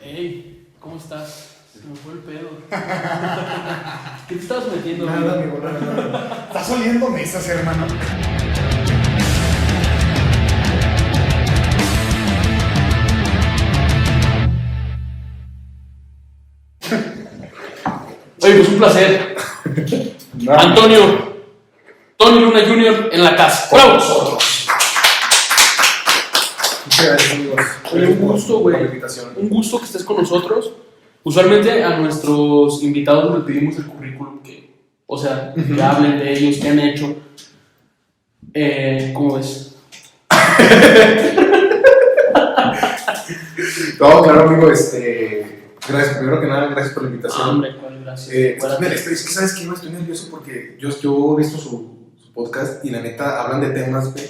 Hey, ¿cómo estás? Se me fue el pedo. ¿Qué te estabas metiendo? Nada, amigo, nada. Estás oliendo mesas, hermano. Oye, pues un placer. No. Antonio Tony Luna Jr. en la casa. ¡Bravo! Muchas gracias, amigos. Oye, un gusto, güey. Por la invitación. Un gusto que estés con nosotros. Usualmente a nuestros invitados les pedimos el currículum que hablen de ellos, qué han hecho. ¿Cómo ves? No, claro, amigo, gracias, primero que nada, gracias por la invitación. Hombre, ¿cuál gracias? Mira, es que sabes que no estoy nervioso porque yo he visto su podcast y la neta hablan de temas, güey.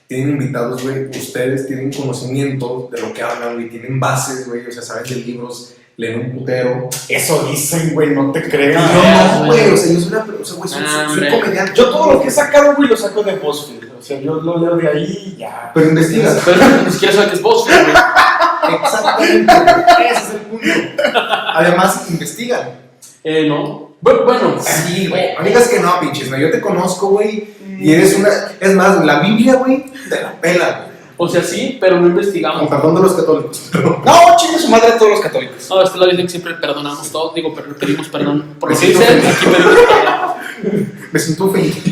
Tienen invitados, güey. Ustedes tienen conocimiento de lo que hablan, güey. Tienen bases, güey. O sea, saben de libros, leen un putero. Eso dicen, güey, no te creas. No, güey. O sea, yo soy una. O sea, güey, soy comediante. Yo todo lo que he sacado, güey, lo saco de BuzzFeed. O sea, yo lo leo de ahí y ya. Pero investigas. Pero ni siquiera sabe que es vos, güey. Exactamente. Ese es el punto. Además, investigan. No. Bueno, Sí, güey. No digas que no, pinches, güey. Yo te conozco, güey. Y eres una. Es más, la Biblia, güey, te la pela, güey. o sea, sí, pero no investigamos. Con perdón de los católicos. No, chingue su madre a todos los católicos. No, esta es la Biblia que siempre perdonamos todo. Digo, pero pedimos perdón. Por lo que Me siento dicen, aquí pedimos perdón. Me siento feliz.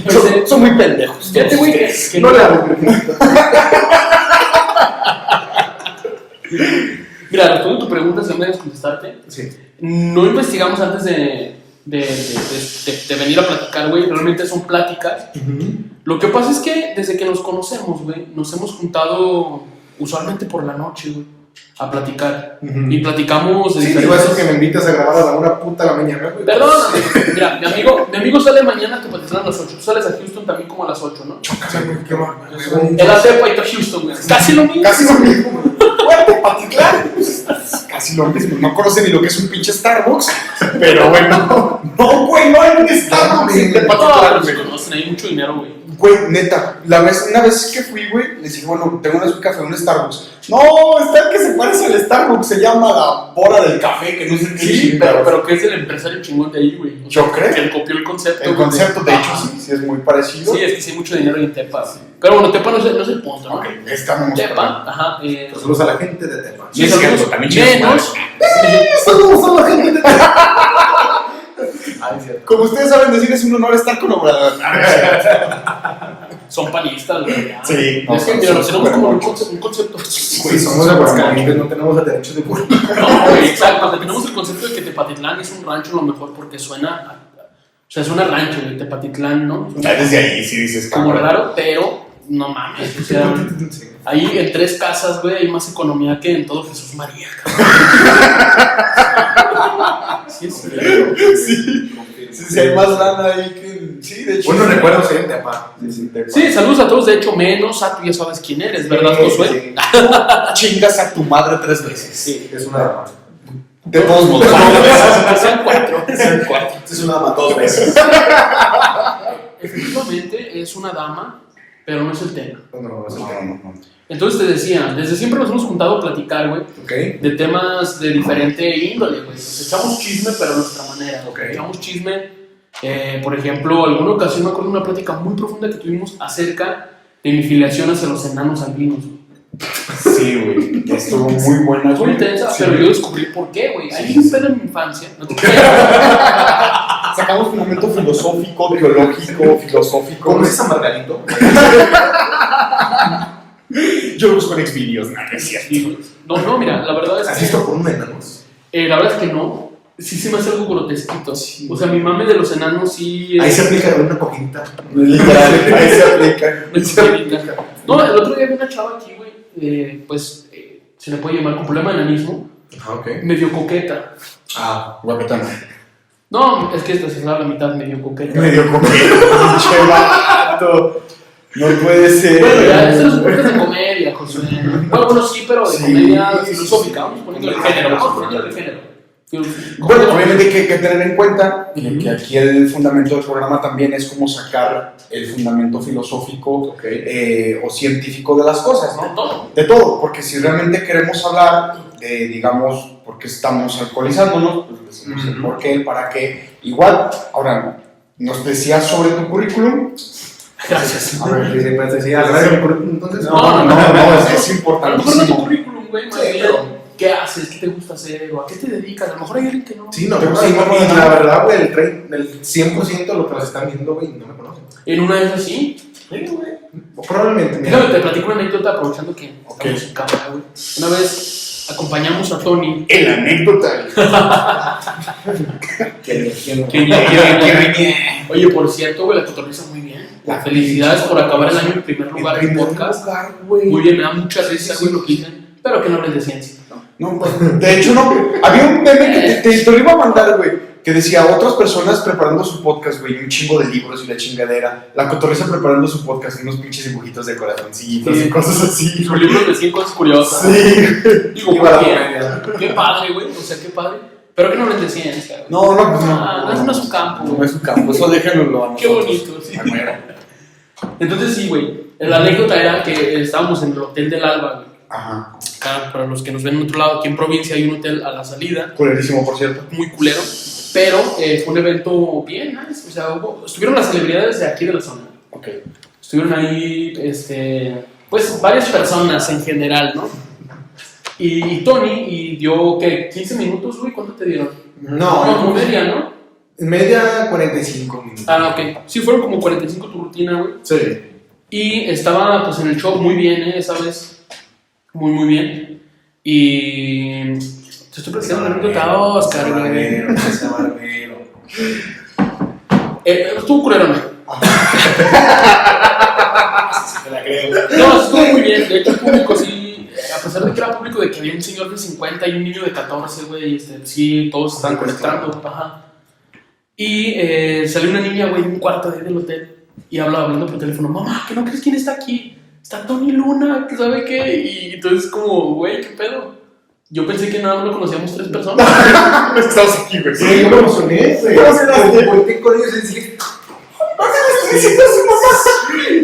Son muy pendejos. Fíjate, güey, que No le hago. Mira, respondiendo tu pregunta, si no me dejas contestarte, Sí. no investigamos antes de venir a platicar, güey. Realmente son pláticas. Lo que pasa es que desde que nos conocemos, güey, nos hemos juntado usualmente por la noche, güey, a platicar. Y platicamos de Sí, digo diferentes... eso que me invitas a grabar a la una puta de la mañana, güey. Perdóname, mira, mi amigo sale mañana a Tepatitlán a las 8. Tú sales a Houston también como a las 8, ¿no? Qué mal. Él a Tepa y tú a Houston, güey. Casi lo mismo. Casi lo mismo, güey. Bueno, Tepatitlán. Casi lo mismo. No conoce ni lo que es un pinche Starbucks. Pero bueno. No, güey, no hay un Starbucks en No, Tepatitlán, no se güey. conocen, hay mucho dinero, güey. Güey, neta, una vez que fui, güey, les dije, bueno, tengo un café, un Starbucks. No, está el que se parece al Starbucks, se llama la hora del café, que no sé qué. Sí, chingados. pero que es el empresario chingón de ahí, güey. O sea, Yo creo. que él copió el concepto. El güey. concepto, de hecho, Ajá. sí es muy parecido. Sí, es que sí hay mucho dinero en Tepa. Sí. Pero bueno, Tepa no es el punto, ¿no? Ok, estamos. Tepa, ajá. Saludos a la gente de Tepa. Sí, es cierto, también chingas menos. Saludos a la gente de Tepa. Como ustedes saben decir, es un honor estar con Obrador. Son panistas, güey. ya. Sí, Es que, mira, nos tenemos como un concepto. Güey, somos de Aguascalientes, no tenemos el derecho de burla. No, güey, exacto. Tenemos el concepto de que Tepatitlán es un rancho, lo mejor, porque suena. O sea, suena rancho, güey, Tepatitlán, ¿no? Ya desde ahí sí dices, Como cabrón. raro, pero no mames. O sea, ahí en 3 casas, güey, hay más economía que en todo Jesús María, cabrón. Sí, es cierto. Sí, hay más lana ahí que. Sí, de hecho. Bueno, recuerdos en Tepa. Sí, saludos a todos. De hecho, menos a tú ya sabes quién eres, ¿verdad, Josué? Sí, Chingas a tu madre 3 veces. Sí. es una dama. De todos modos. Sean 4. Es una dama 2 veces. Efectivamente, es una dama, pero no es el tema. No. Entonces te decía, desde siempre nos hemos juntado a platicar, güey, Ok. de temas de diferente índole, güey. Nos echamos chisme, pero a nuestra manera. Ok. Echamos chisme, por ejemplo, alguna ocasión me acuerdo de una plática muy profunda que tuvimos acerca de mi filiación hacia los enanos albinos, güey. Sí, güey. Estuvo muy buena, Fue güey. intensa, Sí. pero yo descubrí por qué, güey. Hay un pedo en mi infancia. No te creas. Sacamos un momento filosófico, biológico, filosófico. ¿Conoces a Margarito? Yo lo busco en Xvideos, no es cierto. No, mira, la verdad es ¿Has que... visto por un enanos? La verdad es que no. Sí se me hace algo grotesquito. O sea, mi mame de los enanos sí... Ahí se aplica una coquita. Literal, ahí se aplica. No, el otro día vi una chava aquí, güey, se le puede llamar con problema de enanismo, Ajá, ok. medio coqueta. Guapetona. No, es que esta se sabe la mitad, medio coqueta. Medio coqueto, pinche vato. No puede ser. Bueno, ya, este no es un podcast de comedia, Josué. Bueno, sí, pero de Sí, comedia sí, filosófica. Vamos poniendo el género, vamos poniendo el género. Bueno, obviamente hay que tener en cuenta que aquí el fundamento del programa también es como sacar el fundamento filosófico o científico de las cosas, De ¿no? todo. De todo, porque si realmente queremos hablar de, digamos, por qué estamos alcoholizándonos, pues decimos el por qué, el para qué. Igual, ahora, nos decías sobre tu currículum. Gracias. A ver, ¿qué te decía? ¿Agarrar mi currículum entonces? No, es A lo mejor no tu importantísimo. currículum, güey, más Sí, bien, pero- ¿qué haces? ¿Qué te gusta hacer? ¿O a qué te dedicas? A lo mejor hay alguien que no. Sí, no, Pero no, sí, y la verdad, güey, el 100% de lo que nos están viendo, güey, no me conocen. En una de esas sí. Sí, güey. Probablemente, mira. Déjame, te platico una anécdota aprovechando que Ok. estamos en cámara, güey. Una vez acompañamos a Tony. El anécdota. Oye, por cierto, güey, la cotorriza muy bien. Felicidades por acabar el año en primer lugar en podcast. Muy bien, me da mucha risa, güey, lo que dicen. Pero que no hables de ciencia, ¿no? No, pues, de hecho, no. Había un meme que te lo iba a mandar, güey. Que decía otras personas preparando su podcast, güey. Un chingo de libros y la chingadera. La cotorriza preparando su podcast. Y unos pinches dibujitos de corazoncitos Sí. y cosas así. Su libro de 100 cosas curiosas. Sí. Digo, Iba a la muy bien. comedia. Qué padre, güey. O sea, qué padre. Pero que no hables de ciencia, güey. No, pues No es su campo, No güey. es su campo. Eso déjenlo a nosotros. Qué bonito, sí. Ah, bueno. Entonces, sí, güey. La anécdota era que estábamos en el Hotel del Alba, güey. Ajá. Acá, para los que nos ven en otro lado, aquí en provincia hay un hotel a la salida, Culerísimo, por cierto. muy culero, pero fue un evento bien nice. O sea, estuvieron las celebridades de aquí de la zona. Ok. Estuvieron ahí, pues, varias personas en general, ¿no? Y Tony, y dio, ¿qué? ¿15 minutos, güey? ¿Cuánto te dieron? No, como media, ¿no? media 45 minutos. Ah, ok. Sí, fueron como 45 tu rutina, güey. Sí. Y estaba, pues, en el show muy bien, esa vez. Muy, muy bien. Y te estoy platicando una anécdota, Oscar, güey. Estuvo culero, ¿no? Te la creo. No, estuvo muy bien. De hecho, el público sí, a pesar de que era público, de que había un señor de 50 y un niño de 14, güey, sí, todos estaban conectando. Ajá. Y salió una niña, güey, de un cuarto de ahí del hotel y hablando por teléfono: mamá, ¿que no crees quién está aquí? Está Tony Luna, que sabe qué. Y entonces, como, güey, ¿qué pedo? Yo pensé que nada más lo conocíamos 3 personas. Estamos aquí, güey. Sí, yo me emocioné, güey. Volteé con ellos y dije,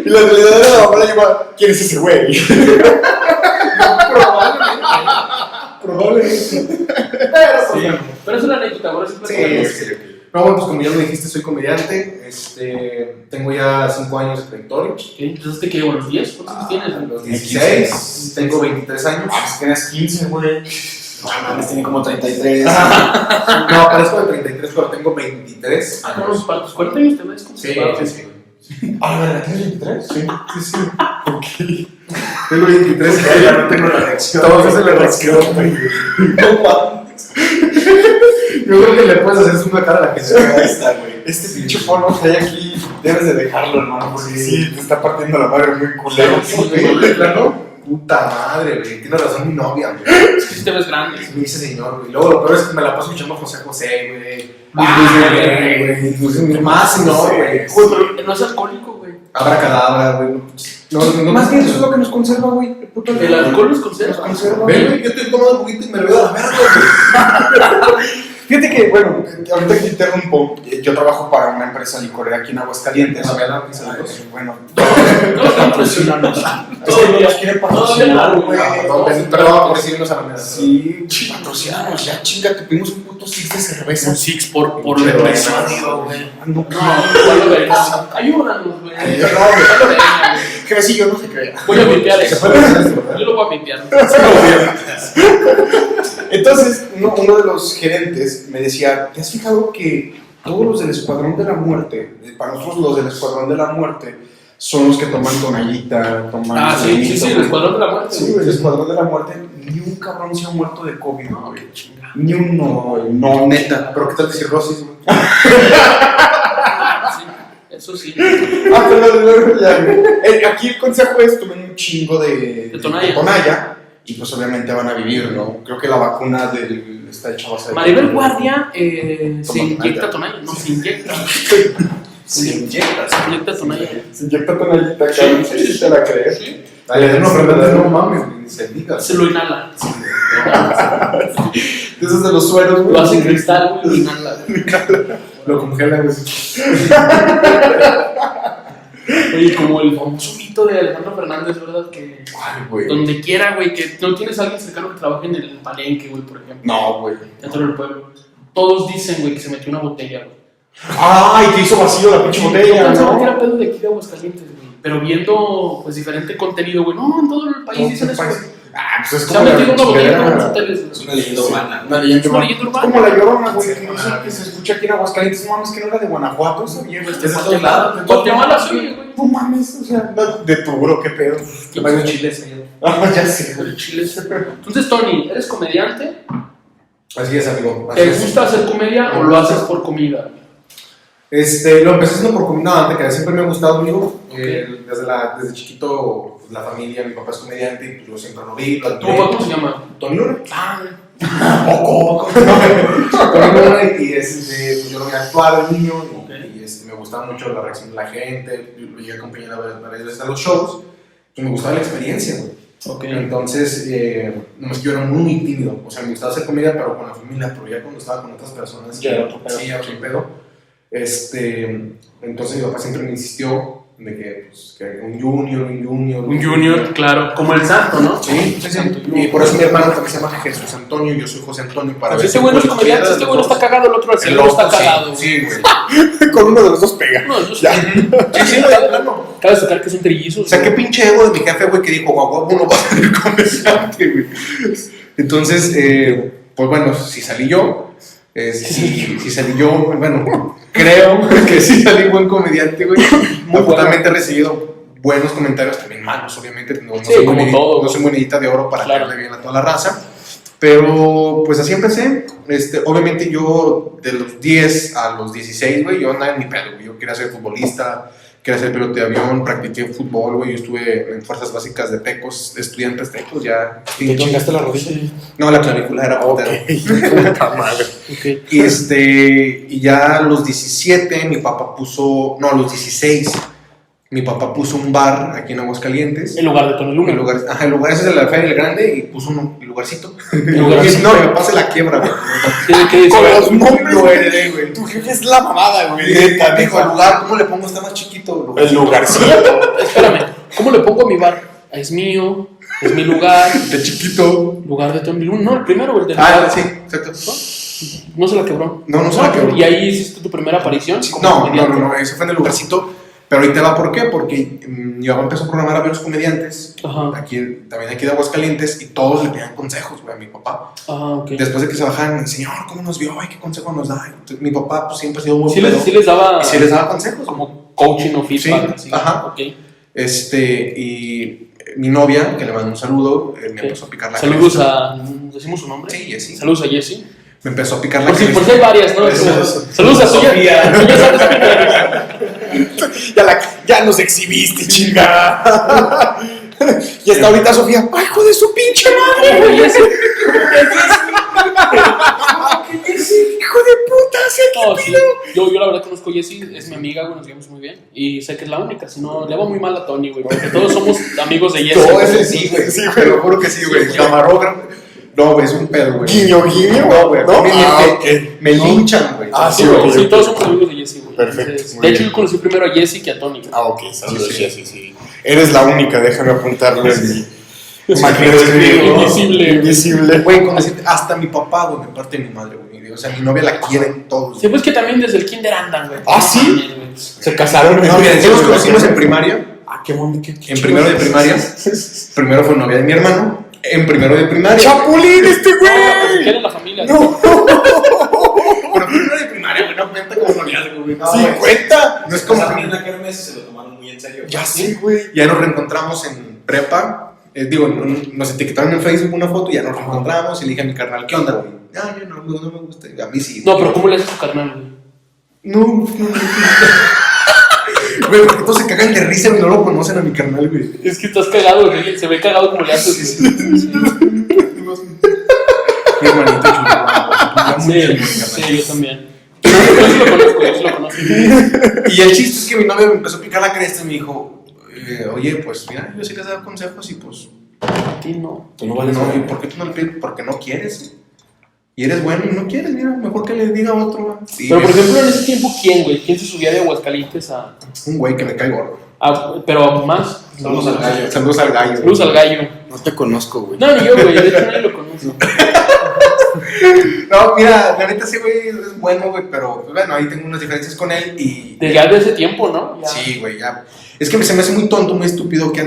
Y la realidad era la mamá le llama, ¿quién es ese güey? probablemente. Sí, pero es una anécdota, ahora sí. Sí. No, bueno, pues como ya lo dijiste, soy comediante. Tengo ya 5 años de trayectoria. ¿Empezaste que a los 10? ¿Cuántos años tienes? A los 16, tengo 23 años. Ah, pues tienes 15, güey. No, mames, tiene como 33. No, parezco de 33, pero tengo 23 Ah, no, años. para tus 40 años te ves como Sí, que- sí, Ah, ¿verdad? ¿Tienes 23? sí. Sí. Ok. Tengo 23 y ya no tengo la reacción. Todos hacen la reacción, güey. Yo creo que le puedes hacer su cara a la gente. Ahí está, güey. Este pinche polvo que hay aquí, debes de dejarlo, hermano, porque sí, te está partiendo la madre muy culero. Sí, güey, claro. Puta madre, güey. Tiene razón mi novia, güey. Es que sí te ves grande. Me dice señor, güey. Luego lo peor es que me la paso escuchando José José, güey. Güey. Más señor, güey. No es alcohólico, güey. Abracadabra, güey. No, Más bien, eso es lo que nos conserva, güey. El puto El alcohol nos conserva. conserva. Ven, güey, yo estoy tomando un poquito y me lo veo a la verga, güey. Fíjate que, bueno, ahorita que te interrumpo, yo trabajo para una empresa licorera aquí en Aguascalientes. Bueno, No están presionando. es que no nos quieren patrocinar, güey. Perdón por decirnos a la mesa. Sí, patrocinanos, ya chinga, te pedimos un puto six de cerveza. Un six por Pero episodio, güey. No, Ayúdanos, güey. que si yo no se crea. Voy a limpiar ¿Se eso. puede hacer esto, verdad? Yo lo voy a limpiar. Entonces, uno de los gerentes me decía, ¿te has fijado que todos los del Escuadrón de la Muerte, para nosotros los del Escuadrón de la Muerte, son los que toman tonallita, toman... Ah, sí, el escuadrón de la muerte. Sí, güey, el Escuadrón de la Muerte, ni un cabrón se ha muerto de COVID, No, güey. qué chingada. Ni uno, güey. No, neta. Pero ¿qué tal de cirrosis, güey? Sí, eso sí. Ah, perdón, ya, güey. Aquí el consejo es tomen un chingo de tonalla. y pues obviamente van a vivir, ¿no? Creo que la vacuna está hecha a base de... Maribel Guardia se Toma inyecta tonalla. tonalla. No, se inyecta. Se inyecta. Se inyecta tonalla. Se inyecta tonallita, cabrón. Sí, Sí, te la crees. Sí. Dale, no, pero no mames, ni se diga. Se lo inhala. Esos de los sueros, güey. Lo hace en cristal, güey, lo inhala. Lo congela, güey. Oye, como el famoso mito de Alejandro Fernández, ¿verdad? Que ¿Cuál, güey? donde quiera, güey, que no tienes a alguien cercano que trabaje en el Palenque, güey, por ejemplo. No, güey. Dentro del pueblo. Todos dicen, güey, que se metió una botella, güey. Ay, que hizo vacío la pinche Yo botella, pensaba que era ¿no? pedo de aquí de Aguascalientes, güey. Pero viendo, pues, diferente contenido, güey. No, en todo el país dicen eso, güey. Ah, pues es Se ha como metido una botella en chingadera. todos los hoteles, güey. Es una leyenda urbana. Una leyenda Es una urbana. leyenda Es urbana. como la Llorona, güey, que no sé qué se escucha aquí en Aguascalientes. No mames, que no era de Guanajuato esa vieja. Es de todos lados. Guatemala, sí, güey. No mames, o sea, de tu bro, qué pedo. Que varios chiles allá. Ah, ya sé, güey. El chile es- Entonces, Tony, ¿eres comediante? Así es, amigo. Así ¿Te es. gusta hacer comedia o lo haces por comida? Lo empecé haciendo por comida, antes que siempre me ha gustado, amigo. Ok. Desde chiquito, pues, la familia, mi papá es comediante, y pues yo siempre lo vi, lo ¿Tu papá cómo se llama? Tony Luna. Ah, Poco. Tony Luna, y pues yo lo vi actuar de niño, y me gustaba mucho la reacción de la gente, yo lo llegué a acompañar varias veces a los shows, y me gustaba la experiencia, güey. ok. Entonces, yo era muy tímido, o sea, me gustaba hacer comedia, pero con la familia, pero ya cuando estaba con otras personas, Ya era otro pedo. sí, ya era otro pedo. Entonces mi papá siempre me insistió de que, pues, que un junior. Un junior, claro. Como el santo, ¿no? Sí, sí, sí. Y por eso mi hermano también se llama Jesús Antonio, yo soy José Antonio. Para Pues ver este si güey no es cualquiera comediante, de este los güey no está dos- cagado, el otro al El cerebro está otro, cagado. güey. sí, güey. Con uno de los dos pega. No, yo Ya. Sí, güey, de plano. Cabe destacar que son trillizos. O sea, qué pinche ego de mi jefe, güey, que dijo, guau, no va a salir comediante, güey. Entonces, pues bueno, si salí yo, si salí yo, bueno, creo que sí salí buen comediante, güey. Muy Afortunadamente he recibido buenos comentarios, también malos, obviamente. No, Sí, soy como todo, no soy monedita de oro para claro. darle bien a toda la raza. Pero, pues así empecé. Obviamente yo, de los 10 a los 16, güey, yo andaba en mi pedo, güey. Yo quería ser futbolista, quería ser piloto de avión, practiqué fútbol, güey. Yo estuve en fuerzas básicas de Tecos, estudiantes Tecos, ya. ¿Te chingaste la rodilla? No, la clavícula era Ok. portero. Puta madre. Ok. Y ya a los 17, mi papá puso, no, a los 16, mi papá puso un bar aquí en Aguascalientes. En lugar de Tony Luna. El lugar ese es de la Feria del Grande y puso un lugarcito. lugarcito. No, mi papá se la quiebra, güey. ¿Qué dice? Con los nombres, Lo güey. heredé, güey. Tu jefe es la mamada, güey. Neta, dijo, el lugar, ¿cómo le pongo? Está más chiquito. El lugarcito. Espérame, ¿cómo le pongo a mi bar? Es mío, es mi lugar. De chiquito. Lugar de Tony Luna. No, el primero, el de Ah, sí, exacto. No se la quebró. No se la quebró. ¿Y ahí hiciste tu primera aparición? como No, comediante? no, ese fue en el lugarcito. Pero ahorita va, ¿por qué? Porque mi papá empezó a programar a varios comediantes, Ajá. también aquí de Aguascalientes, y todos le pedían consejos, güey, a mi papá. Ah, ok. Después de que se bajaran, señor, ¿cómo nos vio? Ay, ¿qué consejo nos da? Entonces, mi papá, pues, siempre ha sido muy Sí pedo, les daba y sí les daba consejos. como coaching o feedback. Sí, así. ajá. Ok. Y mi novia, que le mando un saludo, me Ok. empezó a picar la Saludos cresta. a... ¿Decimos su nombre? Sí, Jessie. Saludos a Jessie. Me empezó a picar la Por si cresta. hay varias, ¿no? Eso. Saludos a Sofía. Ya nos exhibiste, chingada. Y hasta ahorita Sofía, ¡ay, hijo de su pinche madre! ¡Hijo de puta! ¿Sí? No, sí. Yo la verdad conozco a Jessie, es mi amiga, güey, nos llevamos muy bien. Y sé que es la única, si no, le va muy mal a Tony, güey, porque todos somos amigos de Jessie. Todo ese sí, güey. Sí, Te lo juro que sí, güey. Camarógrafo. No, güey, es un pedo, güey. Guiño, guiño. No, güey. ¿No? Me, Ah, me linchan, güey. Ah, Sí, sí, güey, ok, sí, ok. todos somos amigos de Jessie, güey. Perfecto, Entonces, muy de hecho, bien. yo conocí primero a Jessie que a Tony. güey. Ah, ok, saludos, Sí, sí. Eres la única, déjame apuntarlo en mi Sí, máquina de escribir. ¿no? invisible. Invisible. Güey, con decirte, hasta mi papá, güey, me parte de mi madre, güey. O sea, mi novia la quiere todos. Sí, pues que también desde el kinder andan, güey. ¿Ah, sí? También, güey. Se casaron. No, mira, sí nos conocimos en primaria. Ah, qué bonito. En primero de primaria. Primero fue novia de mi hermano. En primero de primaria. ¡Chapulín, este No, güey! ¿qué era la familia? No, Pero primero de primaria, güey, no cuenta como noviazgo, güey. No, 50. no es como. Pasaron en la kermés y se lo tomaron muy en serio. Ya sí, güey. Ya nos reencontramos en prepa. Nos etiquetaron en Facebook una foto y ya nos reencontramos. Y le dije a mi carnal, ¿qué onda, güey? Ah, yo no me gusta. A mí sí. No, pero ¿cómo le haces a tu carnal, güey? No. Güey, porque todos se cagan de risa y no lo conocen a mi carnal, güey. Es que estás cagado, güey. Se ve cagado como le haces, güey. Mi hermanito chulo. Sí, yo también. Yo sí lo conozco, yo sí lo conozco. Y el chiste es que mi novia me empezó a picar la cresta y me dijo, oye, pues mira, yo sí les doy consejos y pues, A ti no. Tú no no, ¿y por qué tú no le pides? Porque no quieres. Y eres bueno y no quieres, mira, mejor que le diga a otro. Sí, Pero por ejemplo, en ese tiempo, ¿quién, güey? ¿Quién se subía de Aguascalientes a un güey que me cae gordo. Pero más. Saludos al gallo. Saludos al gallo. Saludos al gallo. No te conozco, güey. No, ni yo, güey. De hecho, nadie lo conozco. No, mira, la neta sí, güey, es bueno, güey, pero pues, bueno, ahí tengo unas diferencias con él y... Ya de ese tiempo, ¿no? Ya. Sí, güey, ya. Es que se me hace muy tonto, muy estúpido que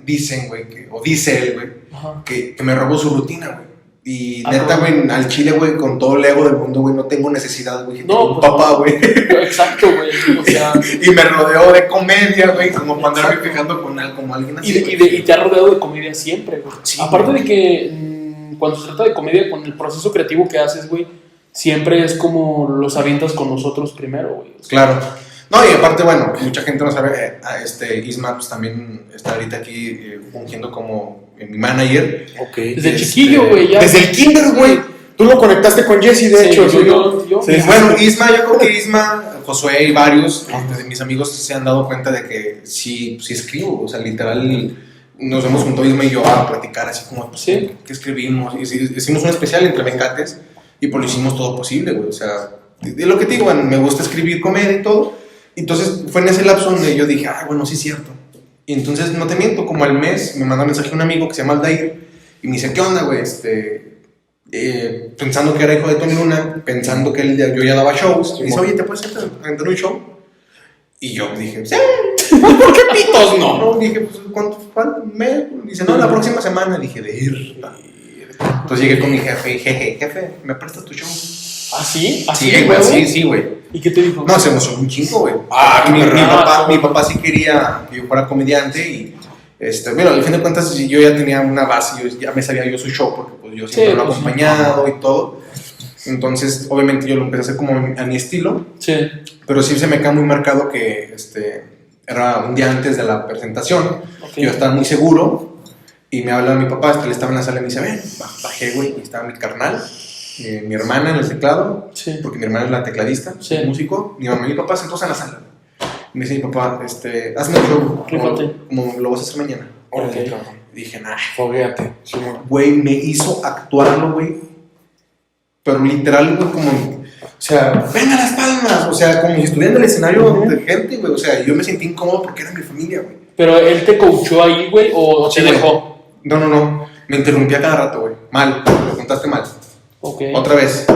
dicen, güey, o dice él, güey, Ajá. que me robó su rutina, güey. Y Ah, neta, no. güey, al chile, güey, con todo el ego del mundo, güey, no tengo necesidad, güey. No, Tengo un pues, papá, güey. Exacto, güey. O sea. Y me rodeo de comedia, güey, como para andarme fijando con como alguien así. Y te ha rodeado de comedia siempre, güey. Sí, Aparte güey. de que cuando se trata de comedia, con el proceso creativo que haces, güey, siempre es como los avientas con nosotros primero, güey. O sea, Claro. No, y aparte, bueno, mucha gente no sabe, Isma pues también está ahorita aquí fungiendo como mi manager. Ok. desde chiquillo, güey, ya. Desde el kinder, güey. Tú lo conectaste con Jesse, de Sí, hecho. ¿sí? yo. Sí, Y bueno, Isma, yo creo que Isma, Josué y varios de mis amigos se han dado cuenta de que sí escribo, o sea, literal, nos hemos juntado Isma y yo a platicar así como, pues, Sí. ¿qué escribimos? Y hicimos un especial entre Mecates y pues lo hicimos todo posible, güey, o sea, de lo que te digo, bueno, me gusta escribir comedia y todo, entonces fue en ese lapso donde yo dije, bueno, sí es cierto, y entonces no te miento, como al mes me manda un mensaje un amigo que se llama Aldair y me dice, ¿qué onda, güey? Pensando que era hijo de Tony Luna, pensando que yo ya daba shows, y dice, oye, ¿te puedes entrar un show? Y yo dije, sí, ¿por qué pitos no? No, dije, pues, ¿cuánto mes? Dice, no, la próxima semana. Dije, de ir. Entonces llegué con mi jefe y dije, jefe, ¿me prestas tu show? ¿Ah, sí? ¿Ah, Sí, güey, sí, güey. ¿Y qué te dijo? No, se emocionó un chingo, güey. Mi papá sí quería que yo fuera comediante y, bueno, al fin de cuentas yo ya tenía una base, ya me sabía yo su show porque pues yo siempre lo he acompañado y todo. Entonces, obviamente yo lo empecé a hacer como a mi estilo, Sí. pero sí se me queda muy marcado que era un día antes de la presentación. Okay. Yo estaba muy seguro y me habla mi papá, él estaba en la sala y me dice, ven, bajé, güey, y estaba mi carnal, mi hermana en el teclado, Sí. porque mi hermana es la tecladista, Sí. músico, mi mamá y mi papá sentados en la sala. Me dice mi papá, hazme el show, como lo vas a hacer mañana. Órale, Ok. cabrón. Dije, nah, Foguéate. güey, me hizo actuarlo, güey, pero literal, güey, como, o sea, venga las palmas, o sea, como si estuviera en el escenario de gente, güey, o sea, yo me sentí incómodo porque era mi familia, güey. Pero él te coachó ahí, güey, o Sí, te güey. dejó. No, me interrumpía cada rato, güey, mal, lo contaste mal. Ok. Otra vez,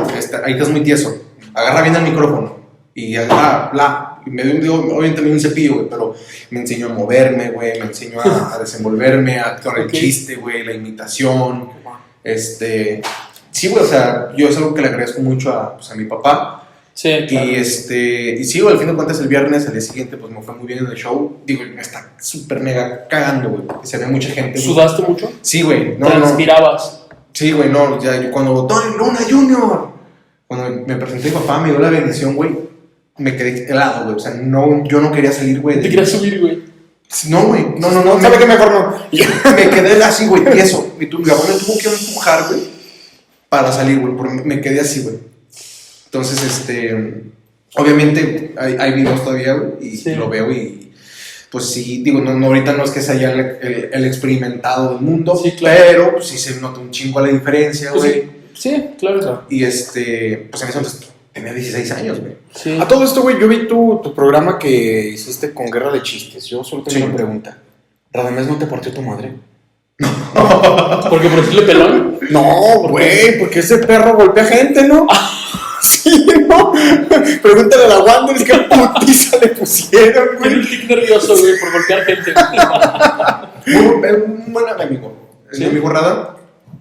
ahí estás muy tieso, agarra bien el micrófono y agarra, y me dio obviamente un cepillo, güey, pero me enseñó a moverme, güey, me enseñó a desenvolverme, con el Ok. chiste, güey, la imitación, sí, güey, o sea, yo es algo que le agradezco mucho a mi papá. Sí, claro. Y sí, güey, al fin de cuentas el viernes, al día siguiente, pues me fue muy bien en el show. Digo, me está súper mega cagando, güey, porque se ve mucha gente. güey. ¿Sudaste mucho? Sí, güey, no. ¿Transpirabas? Sí, güey, no, ya yo cuando Tony Luna Jr., cuando me presenté a mi papá, me dio la bendición, güey, me quedé helado, güey, o sea, no, yo no quería salir, güey. ¿Te querías subir, güey? No, güey, no, ¿Sabe qué mejor no? me quedé así, güey, tieso. Mi papá me tuvo que empujar, güey, para salir, güey, porque me quedé así, güey. Entonces, obviamente hay videos todavía, güey, y Sí. lo veo y, pues sí, digo, no ahorita no es que sea ya el experimentado del mundo, Sí, claro. pero pues, sí se nota un chingo la diferencia, Pues güey. Sí, claro. Y pues en ese entonces tenía 16 años, güey. Sí. A todo esto, güey, yo vi tu programa que hiciste con Guerra de Chistes. Yo solo tengo Sí. una pregunta. ¿Radamés no te partió tu madre? ¿Porque por decirle pelón? No, güey, porque ese perro golpea gente, ¿no? Sí, ¿no? Pregúntale a la Wander, es que putiza le pusieron, Tiene güey. un tic nervioso, güey, por golpear gente. Un buen amigo, es Sí. mi amigo Rada.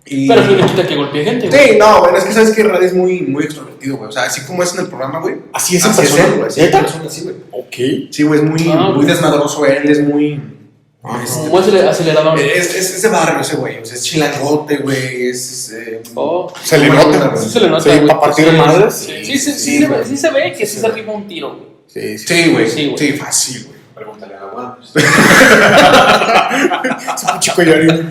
Y... Pero eso no quita que golpee gente, güey. Sí, no, bueno, es que sabes que Rada es muy, muy extrovertido, güey. O sea, así como es en el programa, güey. Así es en así persona, él, güey. Sí, en ¿neta? persona, sí, güey. Ok. Sí, güey, es muy, muy güey. desmadroso él, es muy... Como acelerador. Es de barrio ese güey, o sea, es chilangote, güey, Oh. Se le buena nota, onda, güey. Sí se le nota, Sí, güey. para partir de Sí, madres. Sí se ve que sí se arriba un tiro, güey. Sí, sí. Sí, güey, Sí, güey. sí, fácil, güey. Pregúntale a la Juan. Es un chico llorín.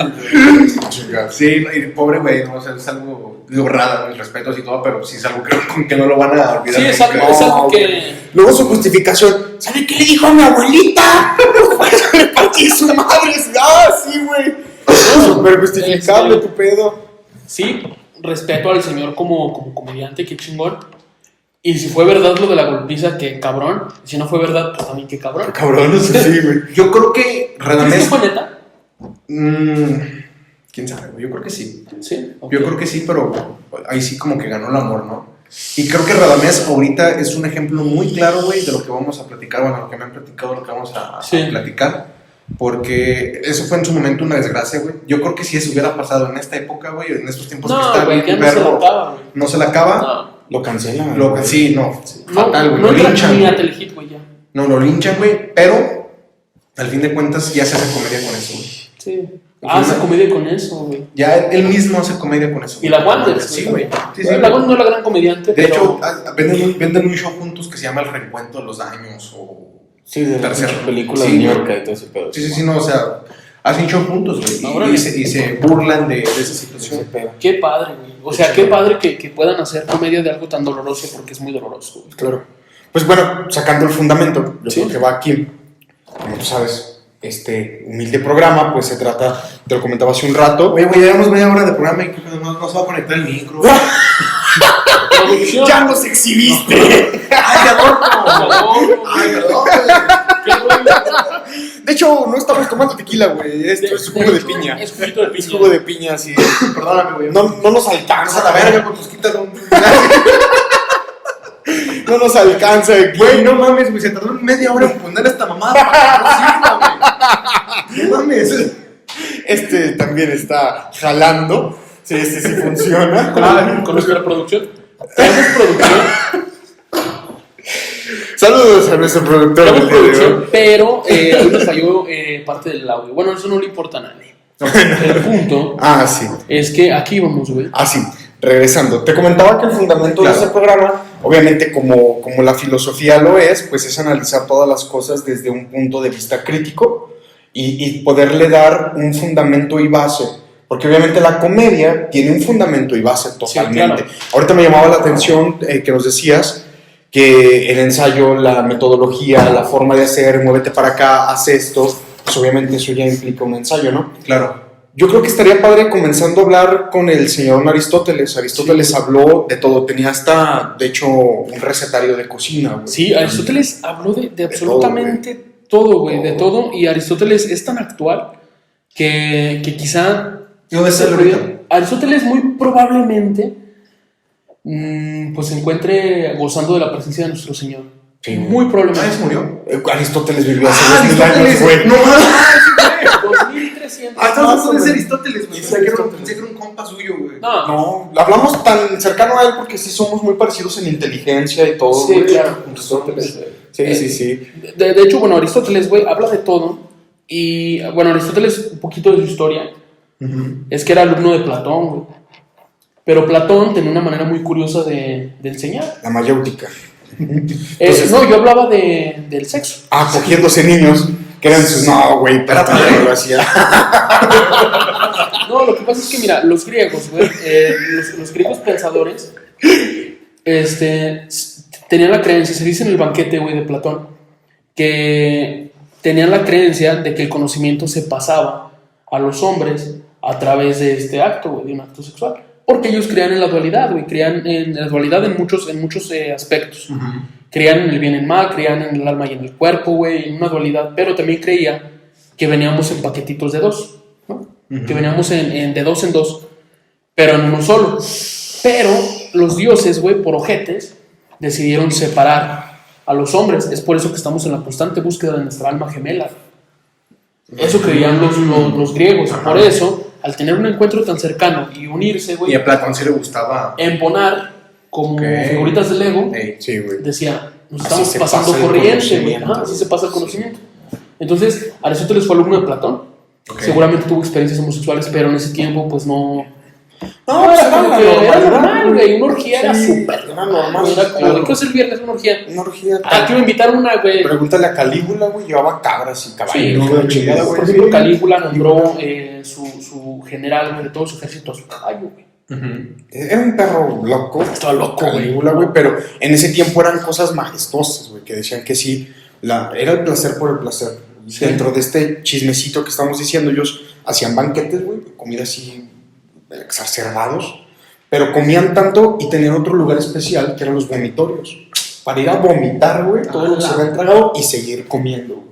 Sí, y pobre güey, no, o sea, es algo, digo, Rada, mis respetos y todo, pero sí es algo con que no lo van a olvidar. Sí, es nunca. algo que... Luego su justificación. ¿Sabe qué le dijo a mi abuelita? Le partí su madre. Ah, sí, güey. Súper justificable tu pedo. Sí, respeto al señor como comediante, qué chingón. Y si fue verdad lo de la golpiza, que cabrón. Y si no fue verdad, pues también qué cabrón. Cabrón, sí, güey. Yo creo que ¿Crees que Radamés. fue neta? ¿Quién sabe, güey? Yo creo que sí. Sí. Ok. Yo creo que sí, pero ahí sí como que ganó el amor, ¿no? Y creo que Radamés ahorita es un ejemplo muy claro, güey, de lo que vamos a platicar, bueno, lo que me han platicado, lo que vamos a Sí. platicar. Porque eso fue en su momento una desgracia, güey. Yo creo que si eso hubiera pasado en esta época, güey, en estos tiempos que No, está güey, el ya no se perro, lo acaba, güey. no se la acaba. No. Lo cancelan. Sí, no, No, fatal, güey. no Lo entra linchan, ni a güey. Telehit, güey, ya. No, lo linchan, güey, pero al fin de cuentas ya se hace comedia con eso, güey. Sí. Hace comedia con eso, güey. Ya él mismo hace comedia con eso. Y güey. la Wanders, Sí, güey. Sí, sí, La güey. Wanders no es la gran comediante, De pero... hecho, venden un show juntos que se llama El Reencuentro de los Daños o... Sí, de la Tercero. película Sí, de New güey. York y todo ese pedo. Sí, no, o sea, hacen show juntos, güey. Órale. Y se burlan de esa Ese situación. pedo. Qué padre, güey. O sea, qué padre que puedan hacer comedia de algo tan doloroso, porque es muy doloroso, güey. Claro. Pues bueno, sacando el fundamento, yo Sí. creo que va aquí, como tú sabes, este humilde programa, pues se trata, te lo comentaba hace un rato. Oye, güey, llevamos media hora de programa y no se va a conectar el micro. Producción. ¡Ya nos exhibiste! ¡Ay, adorno! No, ¡Ay, perdón! qué bueno. De hecho, no estamos tomando tequila, güey, esto es jugo de piña. Es juguito de Es piña. jugo de piña, así. Perdóname, güey. No nos alcanza, a la verga, pues quítalo. no nos alcanza aquí. Güey, no mames, güey, se tardó media hora en poner esta mamada para que no sirva, güey. No mames. Este también está jalando. Sí, este sí funciona. Con nuestra producción. Tenemos producción. Saludos a nuestro productor Tenemos del día de hoy. producción, pero hoy nos falló parte del audio. Bueno, eso no le importa a nadie. El punto Ah, sí. es que aquí vamos, güey. Ah, sí. Regresando. Te comentaba que el fundamento Claro. de este programa, obviamente como la filosofía lo es, pues es analizar todas las cosas desde un punto de vista crítico y poderle dar un fundamento y base. Porque obviamente la comedia tiene un fundamento y base totalmente. claro. Ahorita me llamaba la atención que nos decías que el ensayo, la metodología, la forma de hacer, muévete para acá, haz esto, pues obviamente eso ya implica un ensayo, ¿no? Claro. Yo creo que estaría padre comenzando a hablar con el señor Aristóteles. Aristóteles habló de todo, tenía hasta, de hecho, un recetario de cocina, güey. Sí, Aristóteles habló de absolutamente todo, güey, de todo. Y Aristóteles es tan actual que quizá... ¿Y dónde está el ahorita? Aristóteles muy probablemente pues se encuentre gozando de la presencia de nuestro Señor. Sí. Muy ¿Ah, probablemente. se murió? Aristóteles vivió hace Ah, 2000 años, Aristóteles, güey. no mames. 2300. Ah, estamos hablando de güey. Aristóteles, güey. Sí, Pensé que era un compa suyo, güey. No, No, hablamos tan cercano a él porque sí somos muy parecidos en inteligencia y todo, sí, güey. claro. Aristóteles. Sí. De hecho, bueno, Aristóteles, güey, habla de todo. Y, bueno, Aristóteles, un poquito de su historia, es que era alumno de Platón, güey. Pero Platón tenía una manera muy curiosa de enseñar. La mayéutica. No, yo hablaba del sexo. Ah, cogiéndose niños, que eran sus... No, güey, Platón no lo hacía. No, lo que pasa es que, mira, los griegos, güey, los griegos pensadores, tenían la creencia, se dice en el banquete, güey, de Platón, que tenían la creencia de que el conocimiento se pasaba a los hombres a través de este acto, güey, de un acto sexual. Porque ellos creían en la dualidad, güey, creían en la dualidad en muchos aspectos. Creían en el bien y el mal, creían en el alma y en el cuerpo, güey, en una dualidad, pero también creía que veníamos en paquetitos de dos, ¿no? Que veníamos de dos en dos, pero en uno solo. Pero los dioses, güey, por ojetes, decidieron separar a los hombres. Es por eso que estamos en la constante búsqueda de nuestra alma gemela. Eso creían los griegos. Por eso, al tener un encuentro tan cercano y unirse, güey, Y a Platón sí le gustaba. emponar como Ok. figuritas de Lego, Ey. Sí, güey. decía, nos Así estamos se pasando pasa el corriente, güey. conocimiento. Ajá, así se pasa el conocimiento. Entonces, Aristóteles fue alumno de Platón. Ok. Seguramente tuvo experiencias homosexuales, pero en ese tiempo, pues no. No, pues era como la que era normalidad, normal, güey. Una orgía era Sí, súper. era normal, Era como, claro. ¿qué es el viernes? Una orgía. Una orgía Ah, tal. quiero invitar una, güey. Pregúntale a Calígula, güey, llevaba cabras y caballos. Sí, no, la chingada, güey. Por ejemplo, Calígula nombró su general, güey, de todo su ejército a su caballo, güey. Era un perro loco. Estaba loco, güey. Calígula, güey, pero en ese tiempo eran cosas majestuosas, güey, que decían que sí, era el placer por el placer. Sí. Dentro de este chismecito que estamos diciendo, ellos hacían banquetes, güey, de comida así exacerbados, pero comían tanto y tenían otro lugar especial que eran los vomitorios. Para ir a vomitar, güey, todo lo que se habían tragado y seguir comiendo, güey.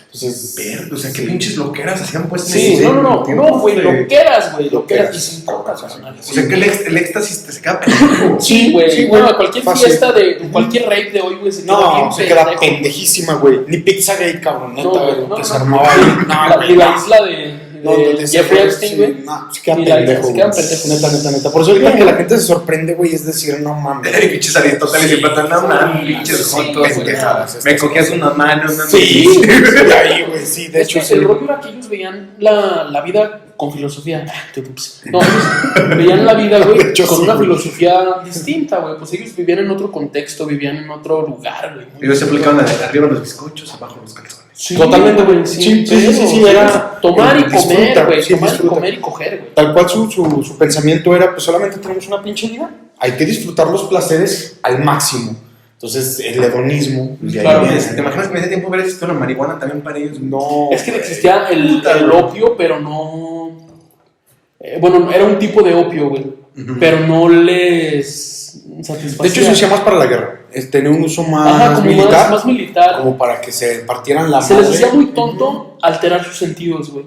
Entonces, Verde, o sea, qué pinches loqueras hacían pues. Sí, en no, tiempos güey, de- loqueras, güey, loqueras. Loqueras. Y sin coca, carnal. O sea, que el éxtasis te se queda pendejo. Sí, güey. Sí, güey. No, cualquier Fácil. fiesta de cualquier rave de hoy, güey, se queda bien no, se queda pendejo. pendejísima, güey. Ni pizza gay, cabrón, neta, No, güey, güey, no, que se no. armaba ahí. Ni la isla de donde Jeffrey se- Epstein, sí, güey. no, se queda Ni la isla, pendejo, se quedan güey. pendejos. Neta. Por eso ahorita que la gente se sorprende, güey, es decir, no mames. Pinches Aristóteles siempre están hablando, pinches sí, jotos, güey. pendejadas. Me cogías una mano, una Sí, Sí. de ahí, güey, sí, de Es hecho, que sí. el rollo era que ellos veían la vida con filosofía. No, ellos veían la vida, güey, De hecho, con sí, una güey. filosofía distinta, güey. Pues ellos vivían en otro contexto, vivían en otro lugar, güey. Ellos se aplicaban la de arriba los bizcochos, abajo los calzones. Sí, Totalmente, güey. Sí, pero era tomar y disfruta, comer, güey. sí, Tomar y disfruta. comer y coger, güey. Tal cual su pensamiento era, pues solamente tenemos una pinche vida, hay que disfrutar los placeres al máximo. Entonces, el hedonismo, pues, de ahí Claro, viene. ¿Te imaginas que en ese tiempo hubiera existido la marihuana también para ellos? No. Es que existía el opio, pero no. Bueno, era un tipo de opio, güey. Pero no les satisfacía. De hecho, se usaba más para la guerra. Tenía un uso más Ajá, como militar, más militar. como para que se partieran la Se les madre. hacía muy tonto alterar sus sentidos, güey.